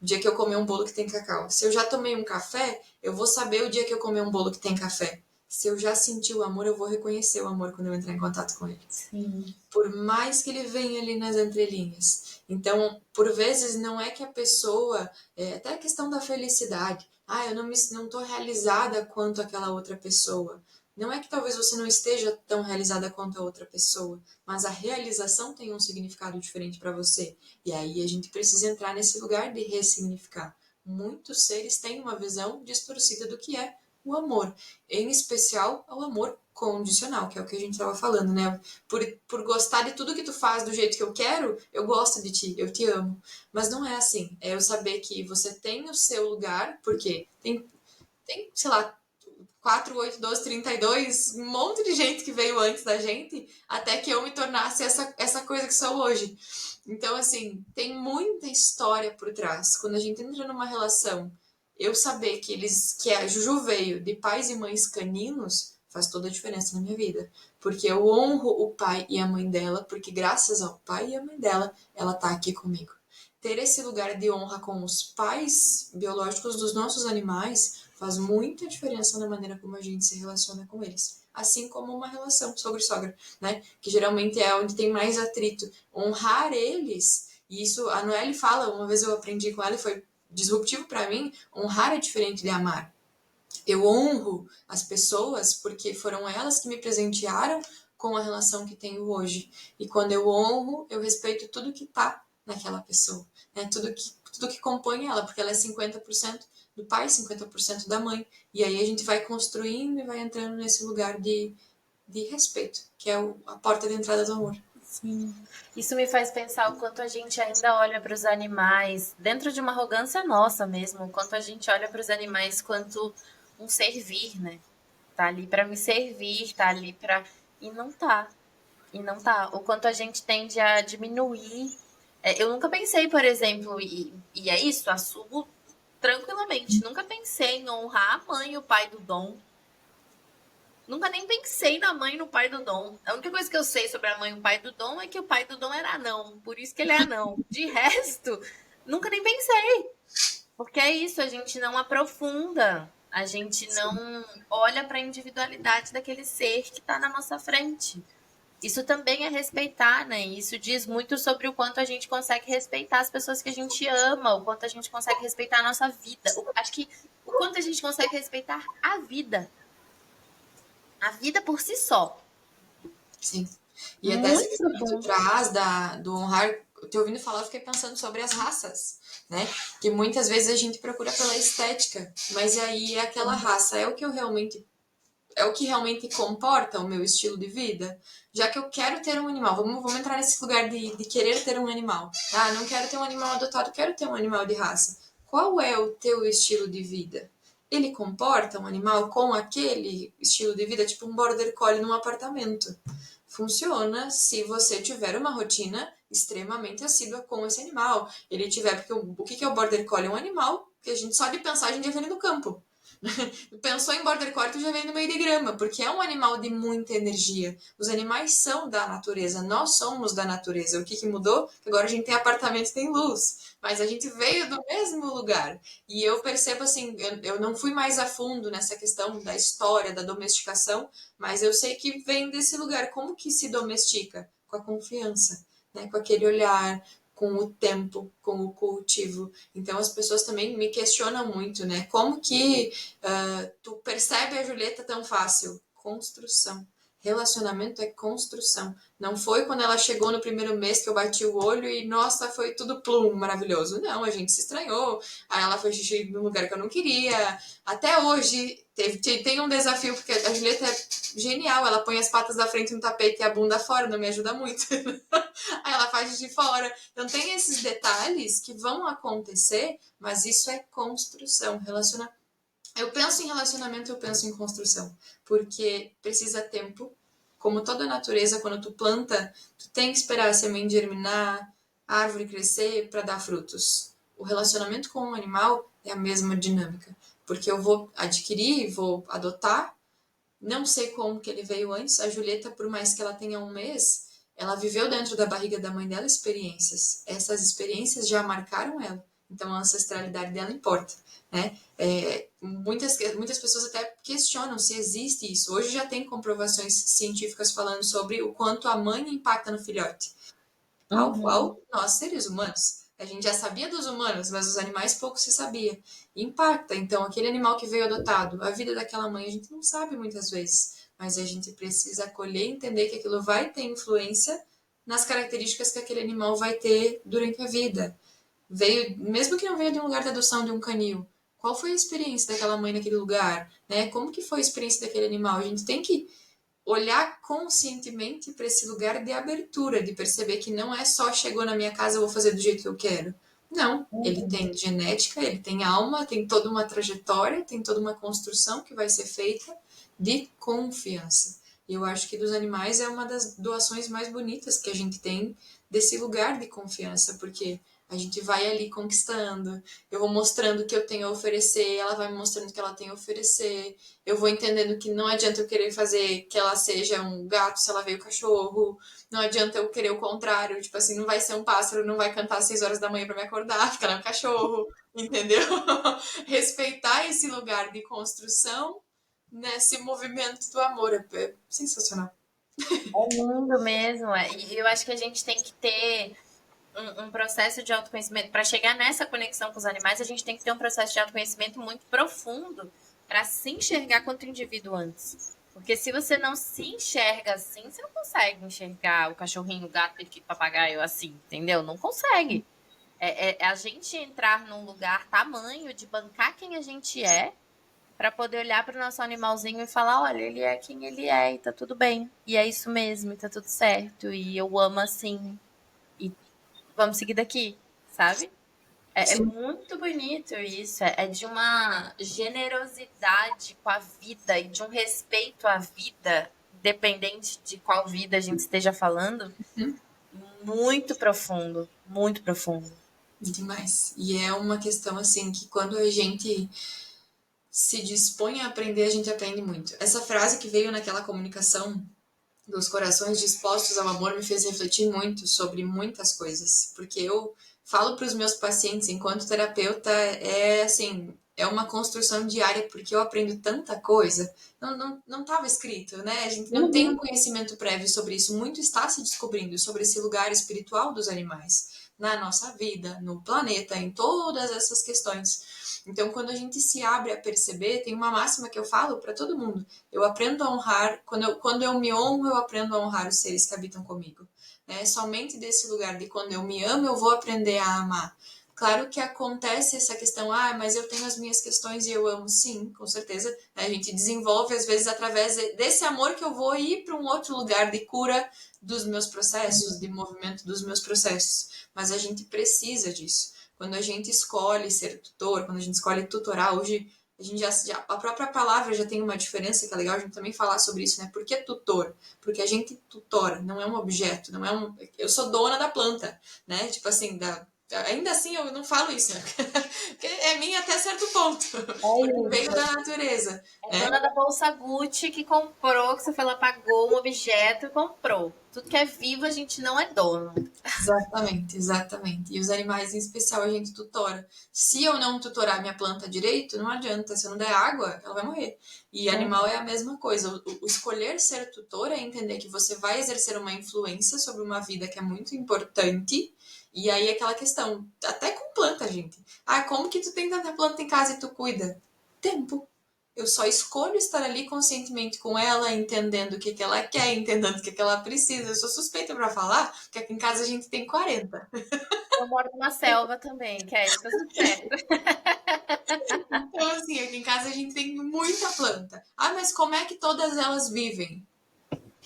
O dia que eu comer um bolo que tem cacau. Se eu já tomei um café, eu vou saber o dia que eu comer um bolo que tem café. Se eu já senti o amor, eu vou reconhecer o amor quando eu entrar em contato com ele. Sim. Por mais que ele venha ali nas entrelinhas. Então, por vezes, não é que a pessoa. Até a questão da felicidade. Eu não estou realizada quanto aquela outra pessoa. Não é que talvez você não esteja tão realizada quanto a outra pessoa, mas a realização tem um significado diferente para você. E aí a gente precisa entrar nesse lugar de ressignificar. Muitos seres têm uma visão distorcida do que é o amor, em especial o amor condicional, que é o que a gente estava falando, né? Por gostar de tudo que tu faz do jeito que eu quero, eu gosto de ti, eu te amo. Mas não é assim. É eu saber que você tem o seu lugar, porque tem sei lá, 4, 8, 12, 32, um monte de gente que veio antes da gente, até que eu me tornasse essa coisa que sou hoje. Então, assim, tem muita história por trás. Quando a gente entra numa relação, eu saber que a Juju veio de pais e mães caninos faz toda a diferença na minha vida. Porque eu honro o pai e a mãe dela, porque graças ao pai e à mãe dela, ela tá aqui comigo. Ter esse lugar de honra com os pais biológicos dos nossos animais faz muita diferença na maneira como a gente se relaciona com eles. Assim como uma relação sogro-sogra, né? Que geralmente é onde tem mais atrito. Honrar eles, e isso a Noelle fala, uma vez eu aprendi com ela e foi disruptivo para mim, honrar é diferente de amar. Eu honro as pessoas porque foram elas que me presentearam com a relação que tenho hoje. E quando eu honro, eu respeito tudo que tá naquela pessoa, né? Tudo que compõe ela, porque ela é 50% do pai, 50% da mãe. E aí a gente vai construindo e vai entrando nesse lugar de respeito, que é a porta de entrada do amor. Sim. Isso me faz pensar o quanto a gente ainda olha para os animais, dentro de uma arrogância nossa mesmo, o quanto a gente olha para os animais quanto um servir, né? Tá ali para me servir, tá ali para E não tá. E não tá. O quanto a gente tende a diminuir. Eu nunca pensei, por exemplo, e é isso, assumo tranquilamente. Nunca pensei em honrar a mãe e o pai do Dom. Nunca nem pensei na mãe e no pai do Dom. A única coisa que eu sei sobre a mãe e o pai do Dom é que o pai do Dom era anão. Por isso que ele é anão. De resto, nunca nem pensei. Porque é isso, a gente não aprofunda. A gente não olha para a individualidade daquele ser que está na nossa frente. Isso também é respeitar, né? Isso diz muito sobre o quanto a gente consegue respeitar as pessoas que a gente ama, o quanto a gente consegue respeitar a nossa vida. Acho que o quanto a gente consegue respeitar a vida. A vida por si só. Sim. E até essa Muito questão que tu profundo. traz do honrar, te ouvindo falar, eu fiquei pensando sobre as raças, né? Que muitas vezes a gente procura pela estética, mas aí aquela raça é o que eu realmente é o que realmente comporta o meu estilo de vida? Já que eu quero ter um animal, vamos entrar nesse lugar de querer ter um animal. Ah, não quero ter um animal adotado, quero ter um animal de raça. Qual é o teu estilo de vida? Ele comporta um animal com aquele estilo de vida, tipo um border collie num apartamento. Funciona se você tiver uma rotina extremamente assídua com esse animal. Ele tiver, porque o que é o border collie? É um animal que a gente só de pensar a gente já vê ele no campo. Pensou em border collie, tu já vem no meio de grama, porque é um animal de muita energia. Os animais são da natureza, nós somos da natureza. O que mudou? Agora a gente tem apartamento e tem luz, mas a gente veio do mesmo lugar. E eu percebo assim, eu não fui mais a fundo nessa questão da história, da domesticação, mas eu sei que vem desse lugar. Como que se domestica? Com a confiança, né? Com aquele olhar, com o tempo, com o cultivo. Então as pessoas também me questionam muito, né? Como que tu percebe a Julieta tão fácil? Construção. Relacionamento é construção. Não foi quando ela chegou no primeiro mês que eu bati o olho e, nossa, foi tudo plum, maravilhoso. Não, a gente se estranhou. Aí ela foi xixi num lugar que eu não queria. Até hoje, tem um desafio, porque a Julieta é genial. Ela põe as patas da frente no tapete e a bunda fora, não me ajuda muito. Aí ela faz de fora. Então tem esses detalhes que vão acontecer, mas isso é construção. Eu penso em relacionamento, eu penso em construção, porque precisa tempo. Como toda a natureza, quando tu planta, tu tem que esperar a semente germinar, a árvore crescer para dar frutos. O relacionamento com o animal é a mesma dinâmica, porque eu vou adquirir, vou adotar, não sei como que ele veio antes. A Julieta, por mais que ela tenha um mês, ela viveu dentro da barriga da mãe dela experiências. Essas experiências já marcaram ela. Então a ancestralidade dela importa, né? Muitas pessoas até questionam se existe isso. Hoje já tem comprovações científicas falando sobre o quanto a mãe impacta no filhote, tal Uhum. qual nós seres humanos. A gente já sabia dos humanos, mas os animais pouco se sabia. Impacta, então, aquele animal que veio adotado, a vida daquela mãe a gente não sabe muitas vezes, mas a gente precisa acolher e entender que aquilo vai ter influência nas características que aquele animal vai ter durante a vida. Veio, mesmo que não venha de um lugar de adoção de um canil, qual foi a experiência daquela mãe naquele lugar, né? Como que foi a experiência daquele animal? A gente tem que olhar conscientemente para esse lugar de abertura, de perceber que não é só chegou na minha casa, eu vou fazer do jeito que eu quero. Não, ele tem genética, ele tem alma, tem toda uma trajetória, tem toda uma construção que vai ser feita de confiança. E eu acho que dos animais é uma das doações mais bonitas que a gente tem desse lugar de confiança, porque a gente vai ali conquistando, eu vou mostrando o que eu tenho a oferecer, ela vai me mostrando o que ela tem a oferecer, eu vou entendendo que não adianta eu querer fazer que ela seja um gato se ela veio cachorro, não adianta eu querer o contrário, tipo assim, não vai ser um pássaro, não vai cantar às 6 horas da manhã para me acordar, porque ela é um cachorro, entendeu? Respeitar esse lugar de construção nesse movimento do amor é sensacional. É lindo mesmo. E eu acho que a gente tem que ter um processo de autoconhecimento. Para chegar nessa conexão com os animais, a gente tem que ter um processo de autoconhecimento muito profundo para se enxergar quanto indivíduo antes. Porque se você não se enxerga assim, você não consegue enxergar o cachorrinho, o gato, periquito, papagaio assim, entendeu? Não consegue. É a gente entrar num lugar tamanho de bancar quem a gente é para poder olhar para o nosso animalzinho e falar, olha, ele é quem ele é e tá tudo bem. E é isso mesmo, e tá tudo certo. E eu amo assim. E vamos seguir daqui, sabe? É Sim, muito bonito isso. É de uma generosidade com a vida e de um respeito à vida independente de qual vida a gente esteja falando, muito profundo, muito profundo. Demais. E é uma questão assim que quando a gente se dispõe a aprender, a gente aprende muito. Essa frase que veio naquela comunicação dos corações dispostos ao amor me fez refletir muito sobre muitas coisas, porque eu falo para os meus pacientes, enquanto terapeuta, é assim, é uma construção diária, porque eu aprendo tanta coisa, não estava escrito, né? A gente não tem um conhecimento prévio sobre isso, muito está se descobrindo sobre esse lugar espiritual dos animais na nossa vida, no planeta, em todas essas questões. Então, quando a gente se abre a perceber, tem uma máxima que eu falo para todo mundo: eu aprendo a honrar, quando eu me honro, eu aprendo a honrar os seres que habitam comigo. Né? Somente desse lugar de quando eu me amo, eu vou aprender a amar. Claro que acontece essa questão, mas eu tenho as minhas questões e eu amo, sim, com certeza. A gente desenvolve, às vezes, através desse amor que eu vou ir para um outro lugar de cura dos meus processos, de movimento dos meus processos. Mas a gente precisa disso. Quando a gente escolhe ser tutor, quando a gente escolhe tutorar, hoje a gente a própria palavra já tem uma diferença que é legal a gente também falar sobre isso, né? Por que tutor? Porque a gente tutora, não é um objeto, não é um. Eu sou dona da planta, né? Tipo assim, ainda assim eu não falo isso, né? Porque é minha até certo ponto, porque veio da natureza. É Né? dona da bolsa Gucci que comprou, que você foi lá, pagou um objeto e comprou. Tudo que é vivo a gente não é dono. Exatamente, exatamente. E os animais em especial a gente tutora. Se eu não tutorar minha planta direito, não adianta. Se eu não der água, ela vai morrer. E animal é a mesma coisa. O escolher ser tutor é entender que você vai exercer uma influência sobre uma vida que é muito importante. E aí aquela questão, até com planta, gente. Como que tu tem tanta planta em casa e tu cuida? Tempo. Eu só escolho estar ali conscientemente com ela, entendendo o que, que ela quer, entendendo o que, que ela precisa. Eu sou suspeita para falar, porque aqui em casa a gente tem 40. Eu moro numa selva também, Kelly, tá tudo certo. Então, assim, aqui em casa a gente tem muita planta. Mas como é que todas elas vivem?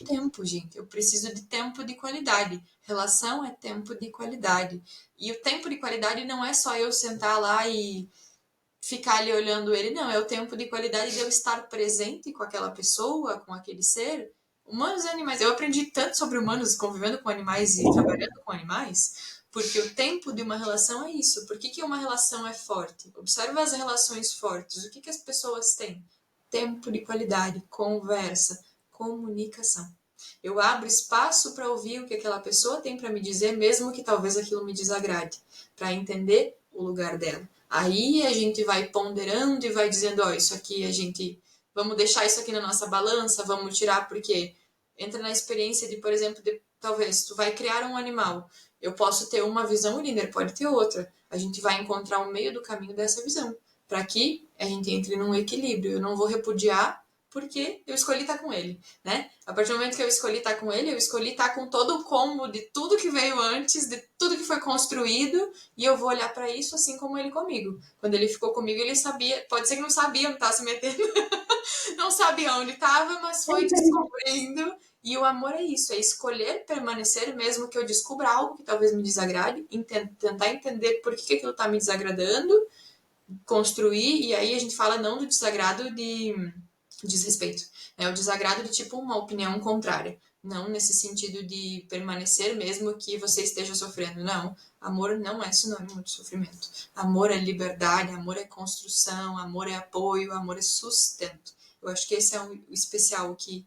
Tempo, gente. Eu preciso de tempo de qualidade. Relação é tempo de qualidade. E o tempo de qualidade não é só eu sentar lá e ficar ali olhando ele, não. É o tempo de qualidade de eu estar presente com aquela pessoa, com aquele ser. Humanos e animais. Eu aprendi tanto sobre humanos convivendo com animais e trabalhando com animais, porque o tempo de uma relação é isso. Por que, que uma relação é forte? Observa as relações fortes. O que, que as pessoas têm? Tempo de qualidade, conversa, comunicação. Eu abro espaço para ouvir o que aquela pessoa tem para me dizer, mesmo que talvez aquilo me desagrade, para entender o lugar dela. Aí a gente vai ponderando e vai dizendo, isso aqui a gente, vamos deixar isso aqui na nossa balança, vamos tirar, porque entra na experiência de, por exemplo, talvez tu vai criar um animal. Eu posso ter uma visão, o líder pode ter outra. A gente vai encontrar o meio do caminho dessa visão, para que a gente entre num equilíbrio. Eu não vou repudiar porque eu escolhi estar com ele, né? A partir do momento que eu escolhi estar com ele, eu escolhi estar com todo o combo de tudo que veio antes, de tudo que foi construído, e eu vou olhar para isso assim como ele comigo. Quando ele ficou comigo, ele sabia, pode ser que não sabia onde estava se metendo, não sabia onde estava, mas foi descobrindo. E o amor é isso, é escolher permanecer, mesmo que eu descubra algo que talvez me desagrade, tentar entender por que aquilo está me desagradando, construir, e aí a gente fala não do desagrado de desrespeito, né? O desagrado de tipo uma opinião contrária, não nesse sentido de permanecer mesmo que você esteja sofrendo, não. Amor não é sinônimo de sofrimento. Amor é liberdade, amor é construção, amor é apoio, amor é sustento. Eu acho que esse é o especial que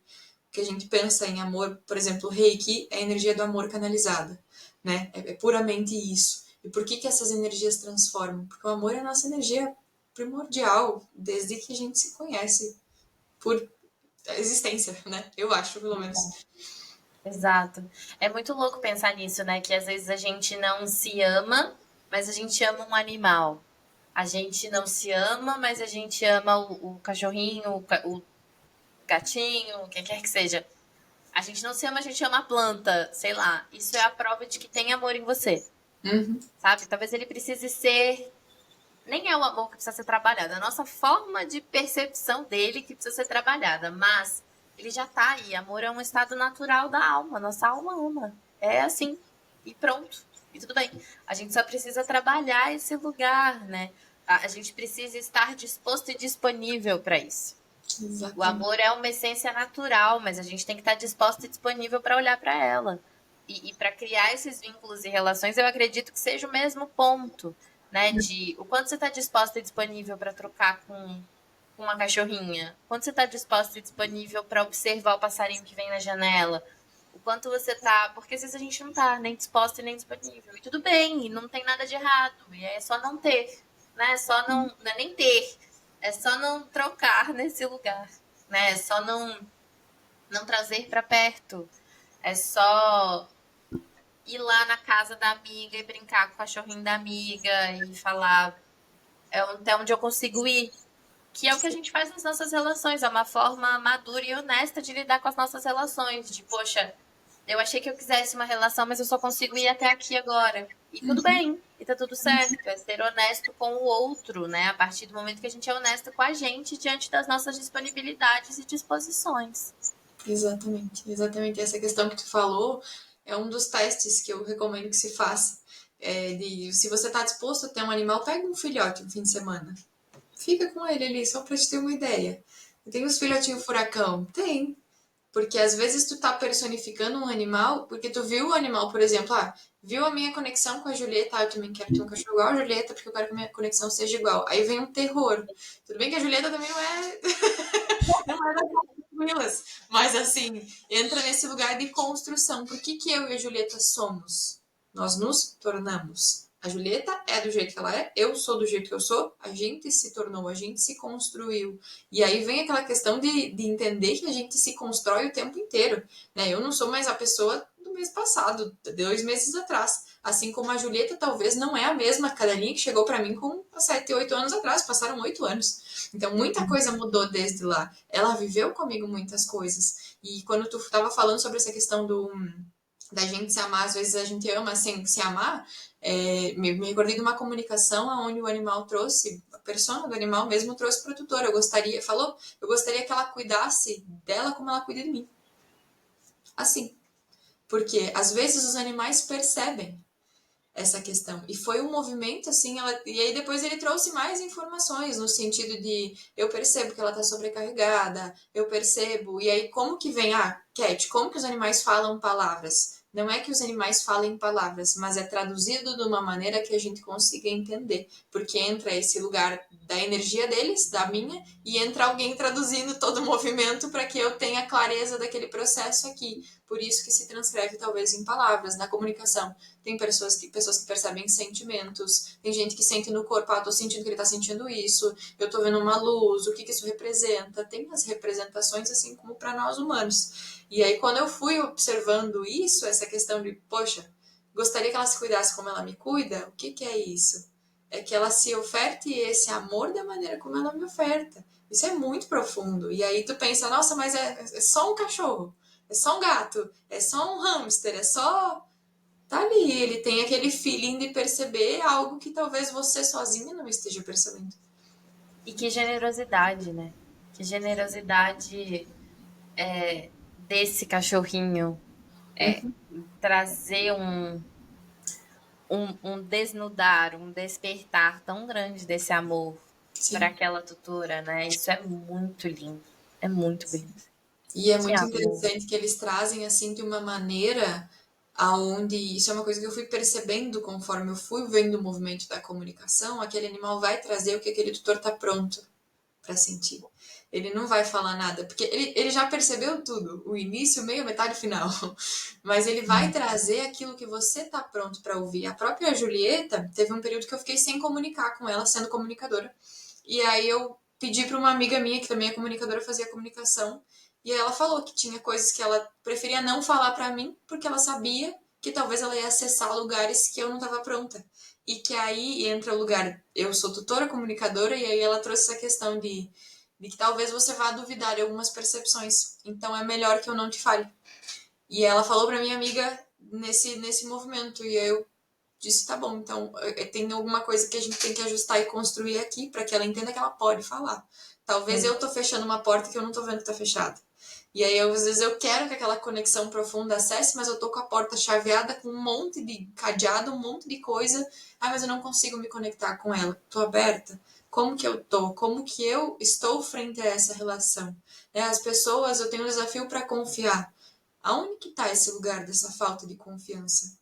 a gente pensa em amor, por exemplo, o Reiki é a energia do amor canalizada, né? É puramente isso. E por que essas energias transformam? Porque o amor é a nossa energia primordial, desde que a gente se conhece por existência, né? Eu acho, pelo menos. Exato. É muito louco pensar nisso, né? Que às vezes a gente não se ama, mas a gente ama um animal. A gente não se ama, mas a gente ama o cachorrinho, o gatinho, quem quer que seja. A gente não se ama, a gente ama a planta, sei lá. Isso é a prova de que tem amor em você, sabe? Talvez ele precise ser. Nem é o amor que precisa ser trabalhado, é a nossa forma de percepção dele que precisa ser trabalhada, mas ele já tá aí. Amor é um estado natural da alma, nossa alma ama. É assim, e pronto. E tudo bem. A gente só precisa trabalhar esse lugar, né? A gente precisa estar disposto e disponível para isso. O Exatamente. amor é uma essência natural, mas a gente tem que estar disposto e disponível para olhar para ela. E para criar esses vínculos e relações, eu acredito que seja o mesmo ponto, né? De o quanto você está disposto e disponível para trocar com uma cachorrinha, o quanto você está disposto e disponível para observar o passarinho que vem na janela, o quanto você tá. Porque às vezes a gente não tá nem disposto e nem disponível. E tudo bem, e não tem nada de errado. E é só não ter, né? É só não. Não é nem ter. É só não trocar nesse lugar. Né? É só não trazer para perto. É só ir lá na casa da amiga e brincar com o cachorrinho da amiga e falar até onde eu consigo ir. Que é o que a gente faz nas nossas relações, é uma forma madura e honesta de lidar com as nossas relações. De, poxa, eu achei que eu quisesse uma relação, mas eu só consigo ir até aqui agora. E tudo bem, e tá tudo certo. É ser honesto com o outro, né? A partir do momento que a gente é honesto com a gente diante das nossas disponibilidades e disposições. Exatamente, exatamente. Essa questão que tu falou é um dos testes que eu recomendo que se faça. Se você está disposto a ter um animal, pega um filhote um fim de semana. Fica com ele ali, só para te ter uma ideia. Tem os filhotinhos furacão? Tem. Porque às vezes tu tá personificando um animal, porque tu viu o animal, por exemplo, viu a minha conexão com a Julieta, eu também quero ter um cachorro igual a Julieta, porque eu quero que a minha conexão seja igual. Aí vem um terror. Tudo bem que a Julieta também não é tranquilas. Mas assim, entra nesse lugar de construção. Por que eu e a Julieta somos? Nós nos tornamos. A Julieta é do jeito que ela é, eu sou do jeito que eu sou, a gente se tornou, a gente se construiu. E aí vem aquela questão de entender que a gente se constrói o tempo inteiro. Né? Eu não sou mais a pessoa do mês passado, 2 meses atrás. Assim como a Julieta talvez não é a mesma cadelinha que chegou para mim com 7, 8 anos atrás, passaram 8 anos. Então muita coisa mudou desde lá. Ela viveu comigo muitas coisas. E quando tu estava falando sobre essa questão da gente se amar, às vezes a gente ama sem se amar, me recordei de uma comunicação onde o animal trouxe, a persona do animal mesmo trouxe para o tutor. Eu gostaria que ela cuidasse dela como ela cuida de mim. Assim. Porque às vezes os animais percebem essa questão. E foi um movimento assim, e aí depois ele trouxe mais informações no sentido de eu percebo que ela está sobrecarregada, eu percebo, e aí como que vem, Cat, como que os animais falam palavras? Não é que os animais falem palavras, mas é traduzido de uma maneira que a gente consiga entender, porque entra esse lugar da energia deles, da minha, e entra alguém traduzindo todo o movimento para que eu tenha clareza daquele processo aqui. Por isso que se transcreve talvez em palavras, na comunicação. Tem pessoas que percebem sentimentos, tem gente que sente no corpo, tô sentindo que ele tá sentindo isso, eu tô vendo uma luz, o que isso representa. Tem as representações assim como para nós humanos. E aí quando eu fui observando isso, essa questão de, poxa, gostaria que ela se cuidasse como ela me cuida, o que é isso? É que ela se oferte esse amor da maneira como ela me oferta. Isso é muito profundo. E aí tu pensa, nossa, mas é só um cachorro, é só um gato, é só um hamster, é só tá ali, ele tem aquele feeling de perceber algo que talvez você sozinha não esteja percebendo. E que generosidade, né? Que generosidade desse cachorrinho trazer um desnudar, um despertar tão grande desse amor para Sim. aquela tutora, né? Isso é muito lindo. É muito lindo. E é Que muito amor. interessante que eles trazem assim de uma maneira aonde isso é uma coisa que eu fui percebendo conforme eu fui vendo o movimento da comunicação, aquele animal vai trazer o que aquele tutor está pronto para sentir. Ele não vai falar nada, porque ele já percebeu tudo, o início, o meio, a metade, o final. Mas ele vai trazer aquilo que você tá pronto para ouvir. A própria Julieta, teve um período que eu fiquei sem comunicar com ela, sendo comunicadora. E aí eu pedi para uma amiga minha, que também é comunicadora, fazer a comunicação. E ela falou que tinha coisas que ela preferia não falar para mim, porque ela sabia que talvez ela ia acessar lugares que eu não estava pronta. E que aí entra o lugar, eu sou tutora comunicadora, e aí ela trouxe essa questão de que talvez você vá duvidar de algumas percepções. Então é melhor que eu não te fale. E ela falou para minha amiga nesse movimento. E eu disse, tá bom, então tem alguma coisa que a gente tem que ajustar e construir aqui para que ela entenda que ela pode falar. Talvez eu tô fechando uma porta que eu não tô vendo que tá fechada. E aí, às vezes, eu quero que aquela conexão profunda acesse, mas eu tô com a porta chaveada com um monte de cadeado, um monte de coisa. Mas eu não consigo me conectar com ela. Tô aberta. como que eu tô, como que eu estou frente a essa relação. Né? As pessoas, eu tenho um desafio para confiar. Aonde que está esse lugar dessa falta de confiança?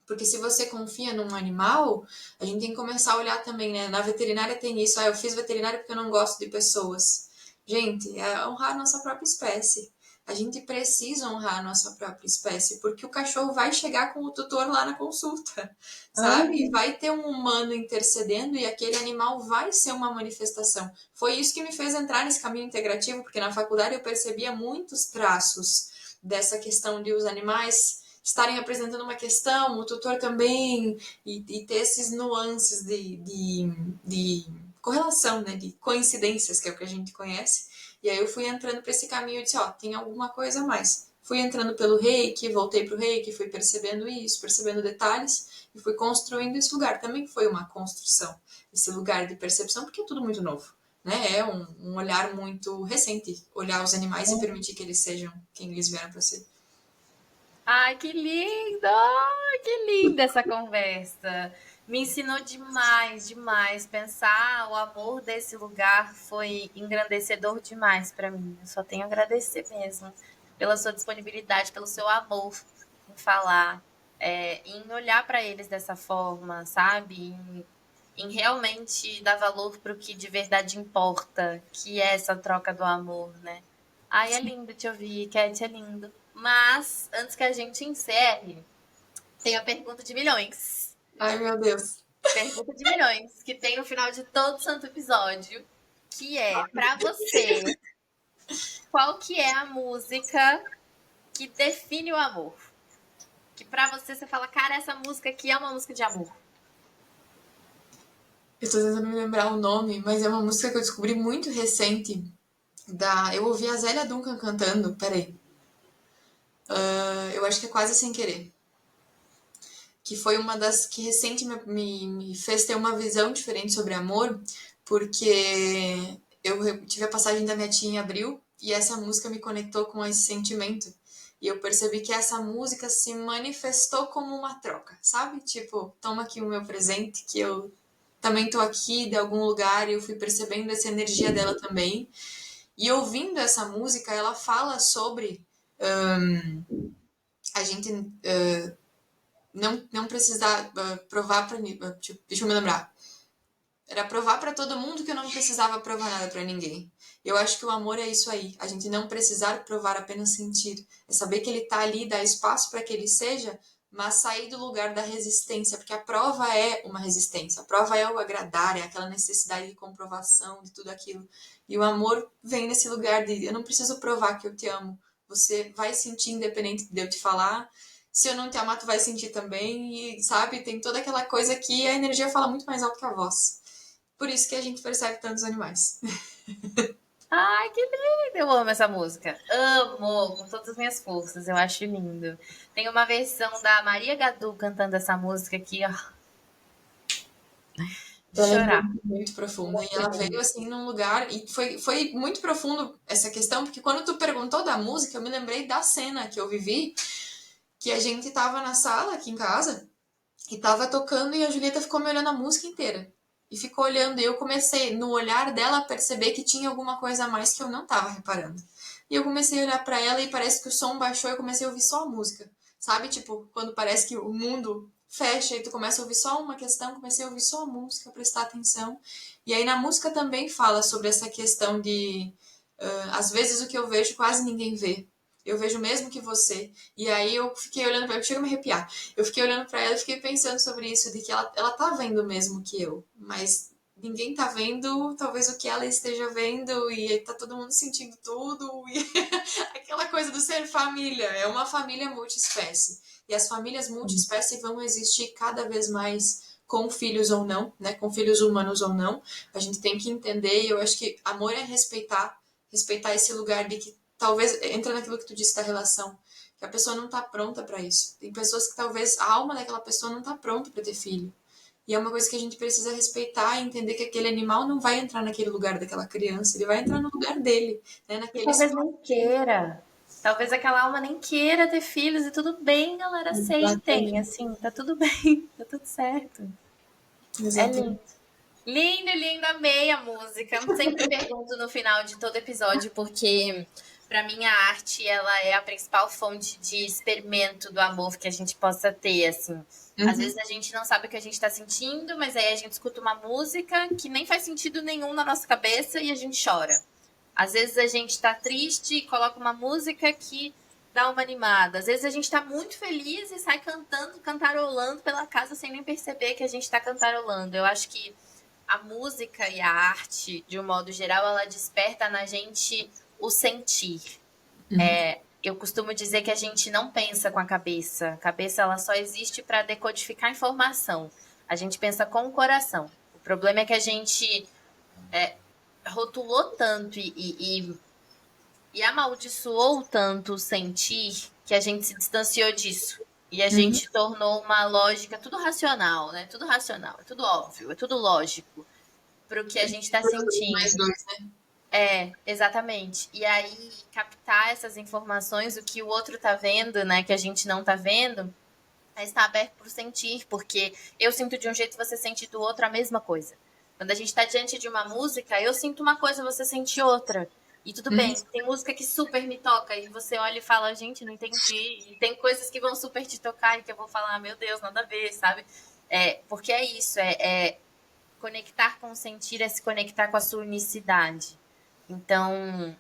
Porque se você confia num animal, a gente tem que começar a olhar também, né? Na veterinária tem isso, eu fiz veterinária porque eu não gosto de pessoas. Gente, é honrar a nossa própria espécie. A gente precisa honrar a nossa própria espécie, porque o cachorro vai chegar com o tutor lá na consulta, sabe? Vai ter um humano intercedendo e aquele animal vai ser uma manifestação. Foi isso que me fez entrar nesse caminho integrativo, porque na faculdade eu percebia muitos traços dessa questão de os animais estarem apresentando uma questão, o tutor também, e ter esses nuances de correlação, né, de coincidências, que é o que a gente conhece. E aí eu fui entrando para esse caminho e disse, ó, tem alguma coisa a mais. Fui entrando pelo reiki, voltei pro reiki, fui percebendo isso, percebendo detalhes, e fui construindo esse lugar. Também foi uma construção, esse lugar de percepção, porque é tudo muito novo. Né? É um olhar muito recente, olhar os animais e permitir que eles sejam quem eles vieram para ser. Ai, que lindo! Ai, que linda essa conversa. Me ensinou demais, demais. Pensar o amor desse lugar foi engrandecedor demais para mim. Eu só tenho a agradecer mesmo pela sua disponibilidade, pelo seu amor em falar, em olhar para eles dessa forma, sabe? Em realmente dar valor para o que de verdade importa, que é essa troca do amor, né? Ai, é lindo te ouvir, Cat, é lindo. Mas, antes que a gente encerre, tem a pergunta de milhões. Ai, meu Deus. Pergunta de milhões, que tem no final de todo santo episódio, que é, pra você, qual que é a música que define o amor? Que pra você fala, cara, essa música aqui é uma música de amor. Eu tô tentando me lembrar o nome, mas é uma música que eu descobri muito recente. Eu ouvi a Zélia Duncan cantando, peraí. Eu acho que é Quase Sem Querer. Que foi uma das que recente me fez ter uma visão diferente sobre amor, porque eu tive a passagem da minha tia em abril e essa música me conectou com esse sentimento. E eu percebi que essa música se manifestou como uma troca, sabe? Tipo, toma aqui o meu presente, que eu também tô aqui de algum lugar e eu fui percebendo essa energia dela também. E ouvindo essa música, ela fala sobre a gente não precisar provar para tipo, deixa eu me lembrar. Era provar para todo mundo que eu não precisava provar nada para ninguém. Eu acho que o amor é isso aí. A gente não precisar provar, apenas sentir. É saber que ele tá ali, dar espaço para que ele seja, mas sair do lugar da resistência, porque a prova é uma resistência. A prova é o agradar, é aquela necessidade de comprovação de tudo aquilo. E o amor vem nesse lugar de eu não preciso provar que eu te amo. Você vai sentir independente de eu te falar. Se eu não te amar, tu vai sentir também. E, sabe, tem toda aquela coisa que a energia fala muito mais alto que a voz. Por isso que a gente percebe tantos animais. Ai, que lindo! Eu amo essa música. Amo, com todas as minhas forças. Eu acho lindo. Tem uma versão da Maria Gadu cantando essa música aqui, ó, de Ela é chorar. muito profunda. E ela veio assim num lugar. E foi muito profundo essa questão, porque quando tu perguntou da música, eu me lembrei da cena que eu vivi, que a gente tava na sala aqui em casa e tava tocando e a Julieta ficou me olhando a música inteira. E ficou olhando, e eu comecei, no olhar dela, a perceber que tinha alguma coisa a mais que eu não tava reparando. E eu comecei a olhar para ela e parece que o som baixou e eu comecei a ouvir só a música. Sabe? Tipo, quando parece que o mundo fecha e tu começa a ouvir só uma questão, comecei a ouvir só a música, prestar atenção. E aí na música também fala sobre essa questão de às vezes o que eu vejo quase ninguém vê. Eu vejo mesmo que você. E aí eu fiquei olhando para ela, chega a me arrepiar. Eu fiquei olhando para ela e fiquei pensando sobre isso, de que ela tá vendo mesmo que eu, mas ninguém tá vendo talvez o que ela esteja vendo e tá todo mundo sentindo tudo. E aquela coisa do ser família, é uma família multiespécie. E as famílias multiespécie vão existir cada vez mais com filhos ou não, né? Com filhos humanos ou não. A gente tem que entender, e eu acho que amor é respeitar esse lugar de que talvez entra naquilo que tu disse da relação, que a pessoa não tá pronta para isso. Tem pessoas que talvez a alma daquela pessoa não tá pronta para ter filho. E é uma coisa que a gente precisa respeitar e entender que aquele animal não vai entrar naquele lugar daquela criança, ele vai entrar no lugar dele, né, E naquele talvez espaço. nem queira. Talvez aquela alma nem queira ter filhos e tudo bem, galera, aceitem. Exatamente. Assim, tá tudo bem, tá tudo certo. É Exatamente. lindo. Lindo, lindo, amei a música. Sempre pergunto no final de todo episódio, porque para mim a arte ela é a principal fonte de experimento do amor que a gente possa ter, assim. Às vezes Uhum. a gente não sabe o que a gente está sentindo, mas aí a gente escuta uma música que nem faz sentido nenhum na nossa cabeça e a gente chora. Às vezes a gente tá triste e coloca uma música que dá uma animada. Às vezes a gente tá muito feliz e sai cantando, cantarolando pela casa sem nem perceber que a gente tá cantarolando. Eu acho que a música e a arte, de um modo geral, ela desperta na gente o sentir. Eu costumo dizer que a gente não pensa com a cabeça. A cabeça ela só existe para decodificar informação. A gente pensa com o coração. O problema é que a gente rotulou tanto e amaldiçoou tanto o sentir que a gente se distanciou disso. E a Uhum. gente tornou uma lógica tudo racional, né? Tudo racional, é tudo óbvio, é tudo lógico para o que a gente está Mais sentindo. dois, né? Exatamente. E aí, captar essas informações, o que o outro tá vendo, né, que a gente não tá vendo, é estar aberto para sentir, porque eu sinto de um jeito e você sente do outro a mesma coisa. Quando a gente está diante de uma música, eu sinto uma coisa, você sente outra. E tudo Uhum. bem, tem música que super me toca e você olha e fala, gente, não entendi. E tem coisas que vão super te tocar e que eu vou falar, meu Deus, nada a ver, sabe? Porque é isso, conectar com o sentir é se conectar com a sua unicidade. Então,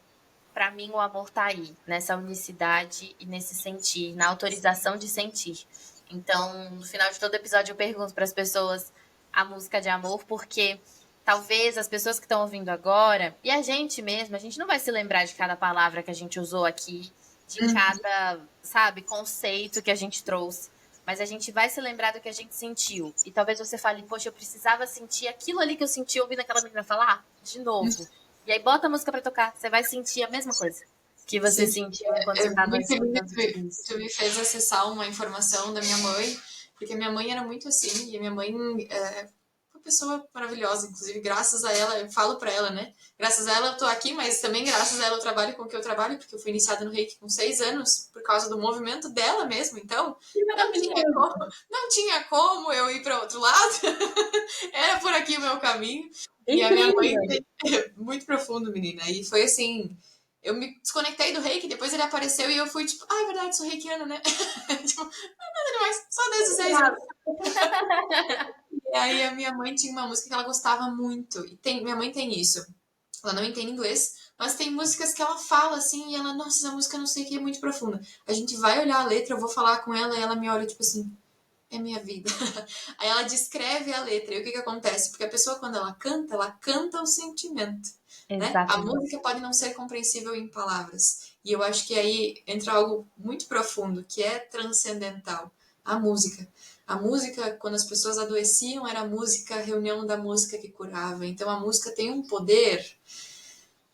para mim, o amor tá aí, nessa unicidade e nesse sentir, na autorização de sentir. Então, no final de todo episódio, eu pergunto para as pessoas a música de amor, porque talvez as pessoas que estão ouvindo agora, e a gente mesmo, a gente não vai se lembrar de cada palavra que a gente usou aqui, de Uhum. cada, sabe, conceito que a gente trouxe. Mas a gente vai se lembrar do que a gente sentiu. E talvez você fale, poxa, eu precisava sentir aquilo ali que eu senti ouvindo aquela menina falar de novo. E aí bota a música pra tocar, você vai sentir a mesma coisa que você Sim, sentiu enquanto você é estava muito lindo escutando tudo que isso. tu me fez acessar uma informação da minha mãe, porque minha mãe era muito assim, e minha mãe é uma pessoa maravilhosa, inclusive graças a ela, eu falo pra ela, né? Graças a ela eu tô aqui, mas também graças a ela eu trabalho com o que eu trabalho, porque eu fui iniciada no Reiki com 6 anos, por causa do movimento dela mesmo, então Que não tinha maravilhoso. como, não tinha como eu ir para outro lado, era por aqui o meu caminho, e a minha mãe Incrível. muito profundo, menina. E foi assim, eu me desconectei do reiki, depois ele apareceu e eu fui tipo, ah, é verdade, sou reikiana, né? Tipo, nada demais, só desde os 6 anos. E aí a minha mãe tinha uma música que ela gostava muito. E minha mãe tem isso. Ela não entende inglês, mas tem músicas que ela fala assim e ela, nossa, essa música não sei o que é muito profunda. A gente vai olhar a letra, eu vou falar com ela e ela me olha tipo assim, é minha vida. Aí ela descreve a letra. E o que que acontece? Porque a pessoa, quando ela canta o sentimento, né? A Exatamente. música pode não ser compreensível em palavras. E eu acho que aí entra algo muito profundo, que é transcendental. A música. A música, quando as pessoas adoeciam, era a música, a reunião da música que curava. Então a música tem um poder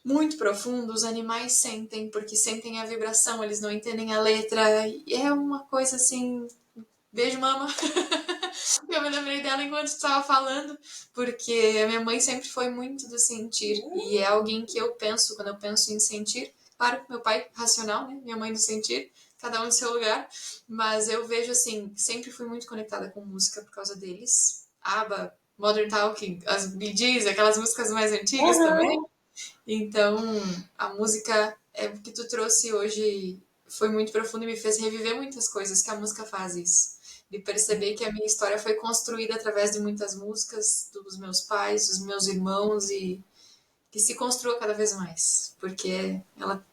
muito profundo. Os animais sentem, porque sentem a vibração, eles não entendem a letra. E é uma coisa assim. Beijo, mama. Eu me lembrei dela enquanto estava falando, porque a minha mãe sempre foi muito do sentir, e é alguém que eu penso, quando eu penso em sentir, claro, meu pai racional, né? Minha mãe do sentir, cada um no seu lugar, mas eu vejo assim, sempre fui muito conectada com música por causa deles. ABBA, Modern Talking, as Bee Gees, aquelas músicas mais antigas também. Uhum. Então, a música é o que tu trouxe hoje foi muito profundo e me fez reviver muitas coisas que a música faz isso. De perceber que a minha história foi construída através de muitas músicas dos meus pais, dos meus irmãos e que se construa cada vez mais, porque ela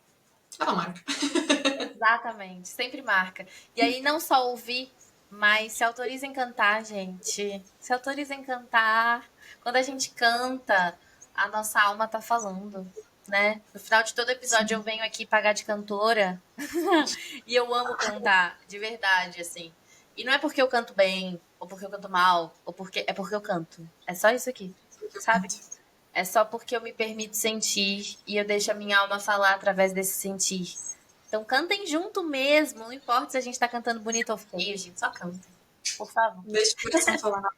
marca. Exatamente. Sempre marca. E aí, não só ouvir, mas se autoriza em cantar, gente. Se autoriza em cantar. Quando a gente canta, a nossa alma tá falando, né? No final de todo episódio eu Sim. venho aqui pagar de cantora. E eu amo cantar, de verdade, assim. E não é porque eu canto bem, ou porque eu canto mal, ou porque é porque eu canto. É só isso aqui, Eu sabe? canto. É só porque eu me permito sentir e eu deixo a minha alma falar através desse sentir. Então cantem junto mesmo, não importa se a gente tá cantando bonito ou feio, gente, só cantem, por favor. Deixa o coração falar.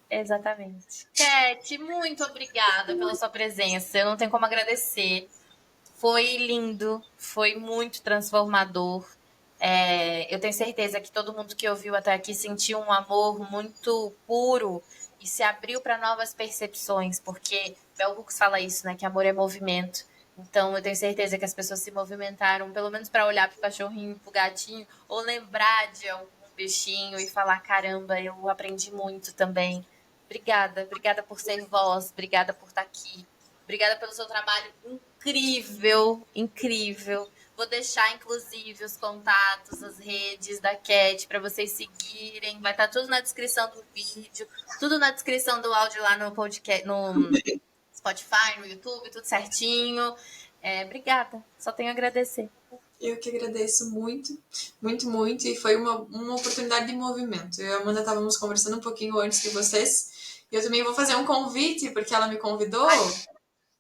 Exatamente. Cat, muito obrigada pela sua presença. Eu não tenho como agradecer. Foi lindo, foi muito transformador. Eu tenho certeza que todo mundo que ouviu até aqui sentiu um amor muito puro e se abriu para novas percepções, porque Bell Hooks fala isso, né? Que amor é movimento. Então, eu tenho certeza que as pessoas se movimentaram, pelo menos para olhar pro cachorrinho, pro gatinho, ou lembrar de algum bichinho e falar, caramba, eu aprendi muito também. Obrigada por ser voz, obrigada por estar aqui. Obrigada pelo seu trabalho incrível, incrível. Vou deixar, inclusive, os contatos, as redes da Cat para vocês seguirem. Vai estar tudo na descrição do vídeo, tudo na descrição do áudio lá no podcast, no Spotify, no YouTube, tudo certinho. Obrigada, só tenho a agradecer. Eu que agradeço muito, muito, muito. E foi uma oportunidade de movimento. Eu e a Amanda estávamos conversando um pouquinho antes de vocês. E eu também vou fazer um convite, porque ela me convidou.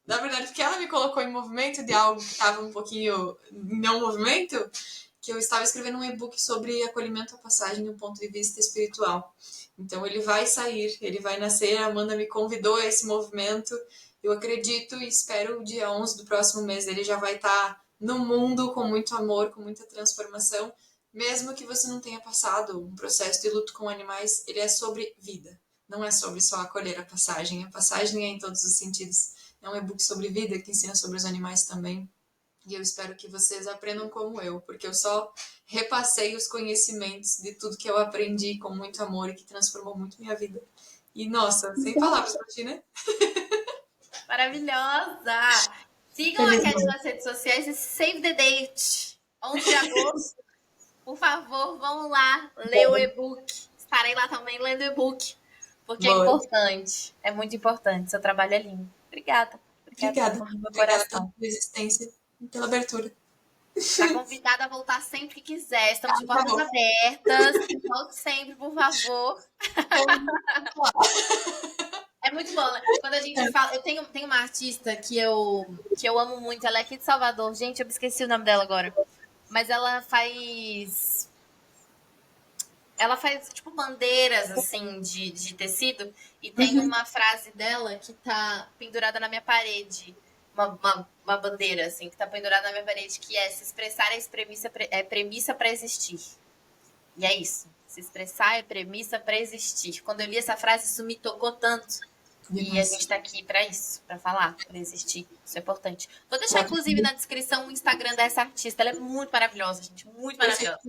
Na verdade, porque ela me colocou em movimento de algo que estava um pouquinho em não movimento, que eu estava escrevendo um e-book sobre acolhimento à passagem do ponto de vista espiritual. Então, ele vai sair, ele vai nascer. A Amanda me convidou a esse movimento. Eu acredito e espero o dia 11 do próximo mês ele já vai estar no mundo com muito amor, com muita transformação. Mesmo que você não tenha passado um processo de luto com animais, ele é sobre vida. Não é sobre só acolher a passagem. A passagem é em todos os sentidos. É um e-book sobre vida que ensina sobre os animais também. E eu espero que vocês aprendam como eu, porque eu só repassei os conhecimentos de tudo que eu aprendi com muito amor e que transformou muito minha vida. E, nossa, sem palavras pra ti, né? Maravilhosa! Sigam a Cat nas redes sociais e save the date. 11 de agosto. Por favor, vão lá ler o e-book. Estarei lá também lendo o e-book. Porque é importante. É muito importante. Seu trabalho é lindo. Obrigada. Obrigada pela tua existência e pela abertura. Está convidada a voltar sempre que quiser. Estamos de portas abertas. Volte sempre, por favor. É muito bom, né? Quando a gente fala... Eu tenho uma artista que eu amo muito. Ela é aqui de Salvador. Gente, eu me esqueci o nome dela agora. Mas ela faz... tipo, bandeiras, assim, de tecido. E tem uma frase dela que tá pendurada na minha parede. Uma bandeira, assim, que tá pendurada na minha parede, que é: se expressar é premissa para existir. E é isso. Se expressar é premissa para existir. Quando eu li essa frase, isso me tocou tanto. E a gente tá aqui para isso, para falar, para existir. Isso é importante. Vou deixar, inclusive, na descrição o Instagram dessa artista. Ela é muito maravilhosa, gente. Muito maravilhosa.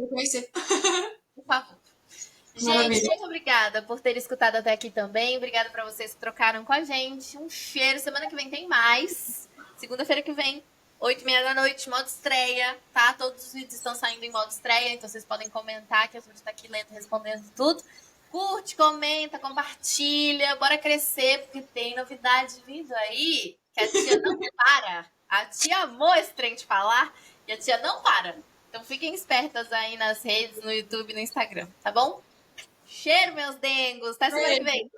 Por favor. Gente, muito obrigada por ter escutado até aqui também. Obrigada para vocês que trocaram com a gente. Um cheiro. Semana que vem tem mais. Segunda-feira que vem, 8h30 da noite, modo estreia, tá? Todos os vídeos estão saindo em modo estreia, então vocês podem comentar, que a gente tá aqui lendo, respondendo tudo. Curte, comenta, compartilha, bora crescer, porque tem novidade vindo aí, que a tia não para. A tia amou esse trem de falar e a tia não para. Então fiquem espertas aí nas redes, no YouTube e no Instagram, tá bom? Cheiro, meus dengos! Até semana que vem!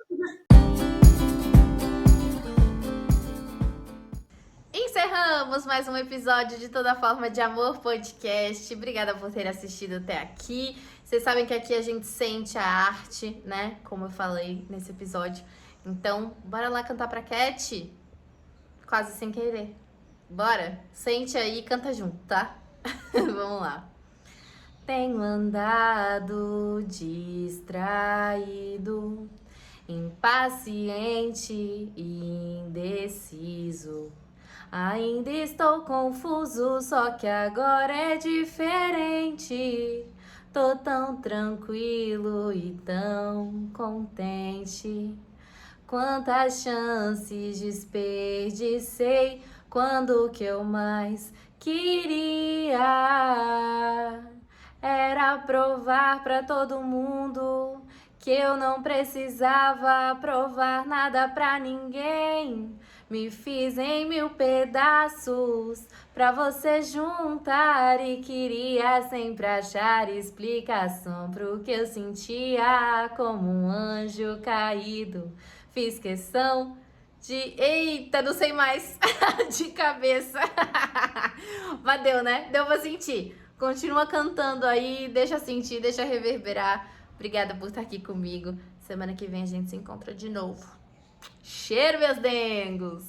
Encerramos mais um episódio de Toda Forma de Amor Podcast. Obrigada por ter assistido até aqui. Vocês sabem que aqui a gente sente a arte, né? Como eu falei nesse episódio. Então, bora lá cantar pra Cat? Quase sem querer. Bora? Sente aí e canta junto, tá? Vamos lá. Tenho andado distraído, impaciente e indeciso. Ainda estou confuso, só que agora é diferente. Tô tão tranquilo e tão contente. Quantas chances desperdicei quando o que eu mais queria era provar pra todo mundo que eu não precisava provar nada pra ninguém. Me fiz em 1000 pedaços pra você juntar e queria sempre achar explicação pro que eu sentia como um anjo caído. Fiz questão de... Eita, não sei mais. De cabeça. Mas deu, né? Deu pra sentir. Continua cantando aí, deixa sentir, deixa reverberar. Obrigada por estar aqui comigo. Semana que vem a gente se encontra de novo. Cheiro, meus dengos!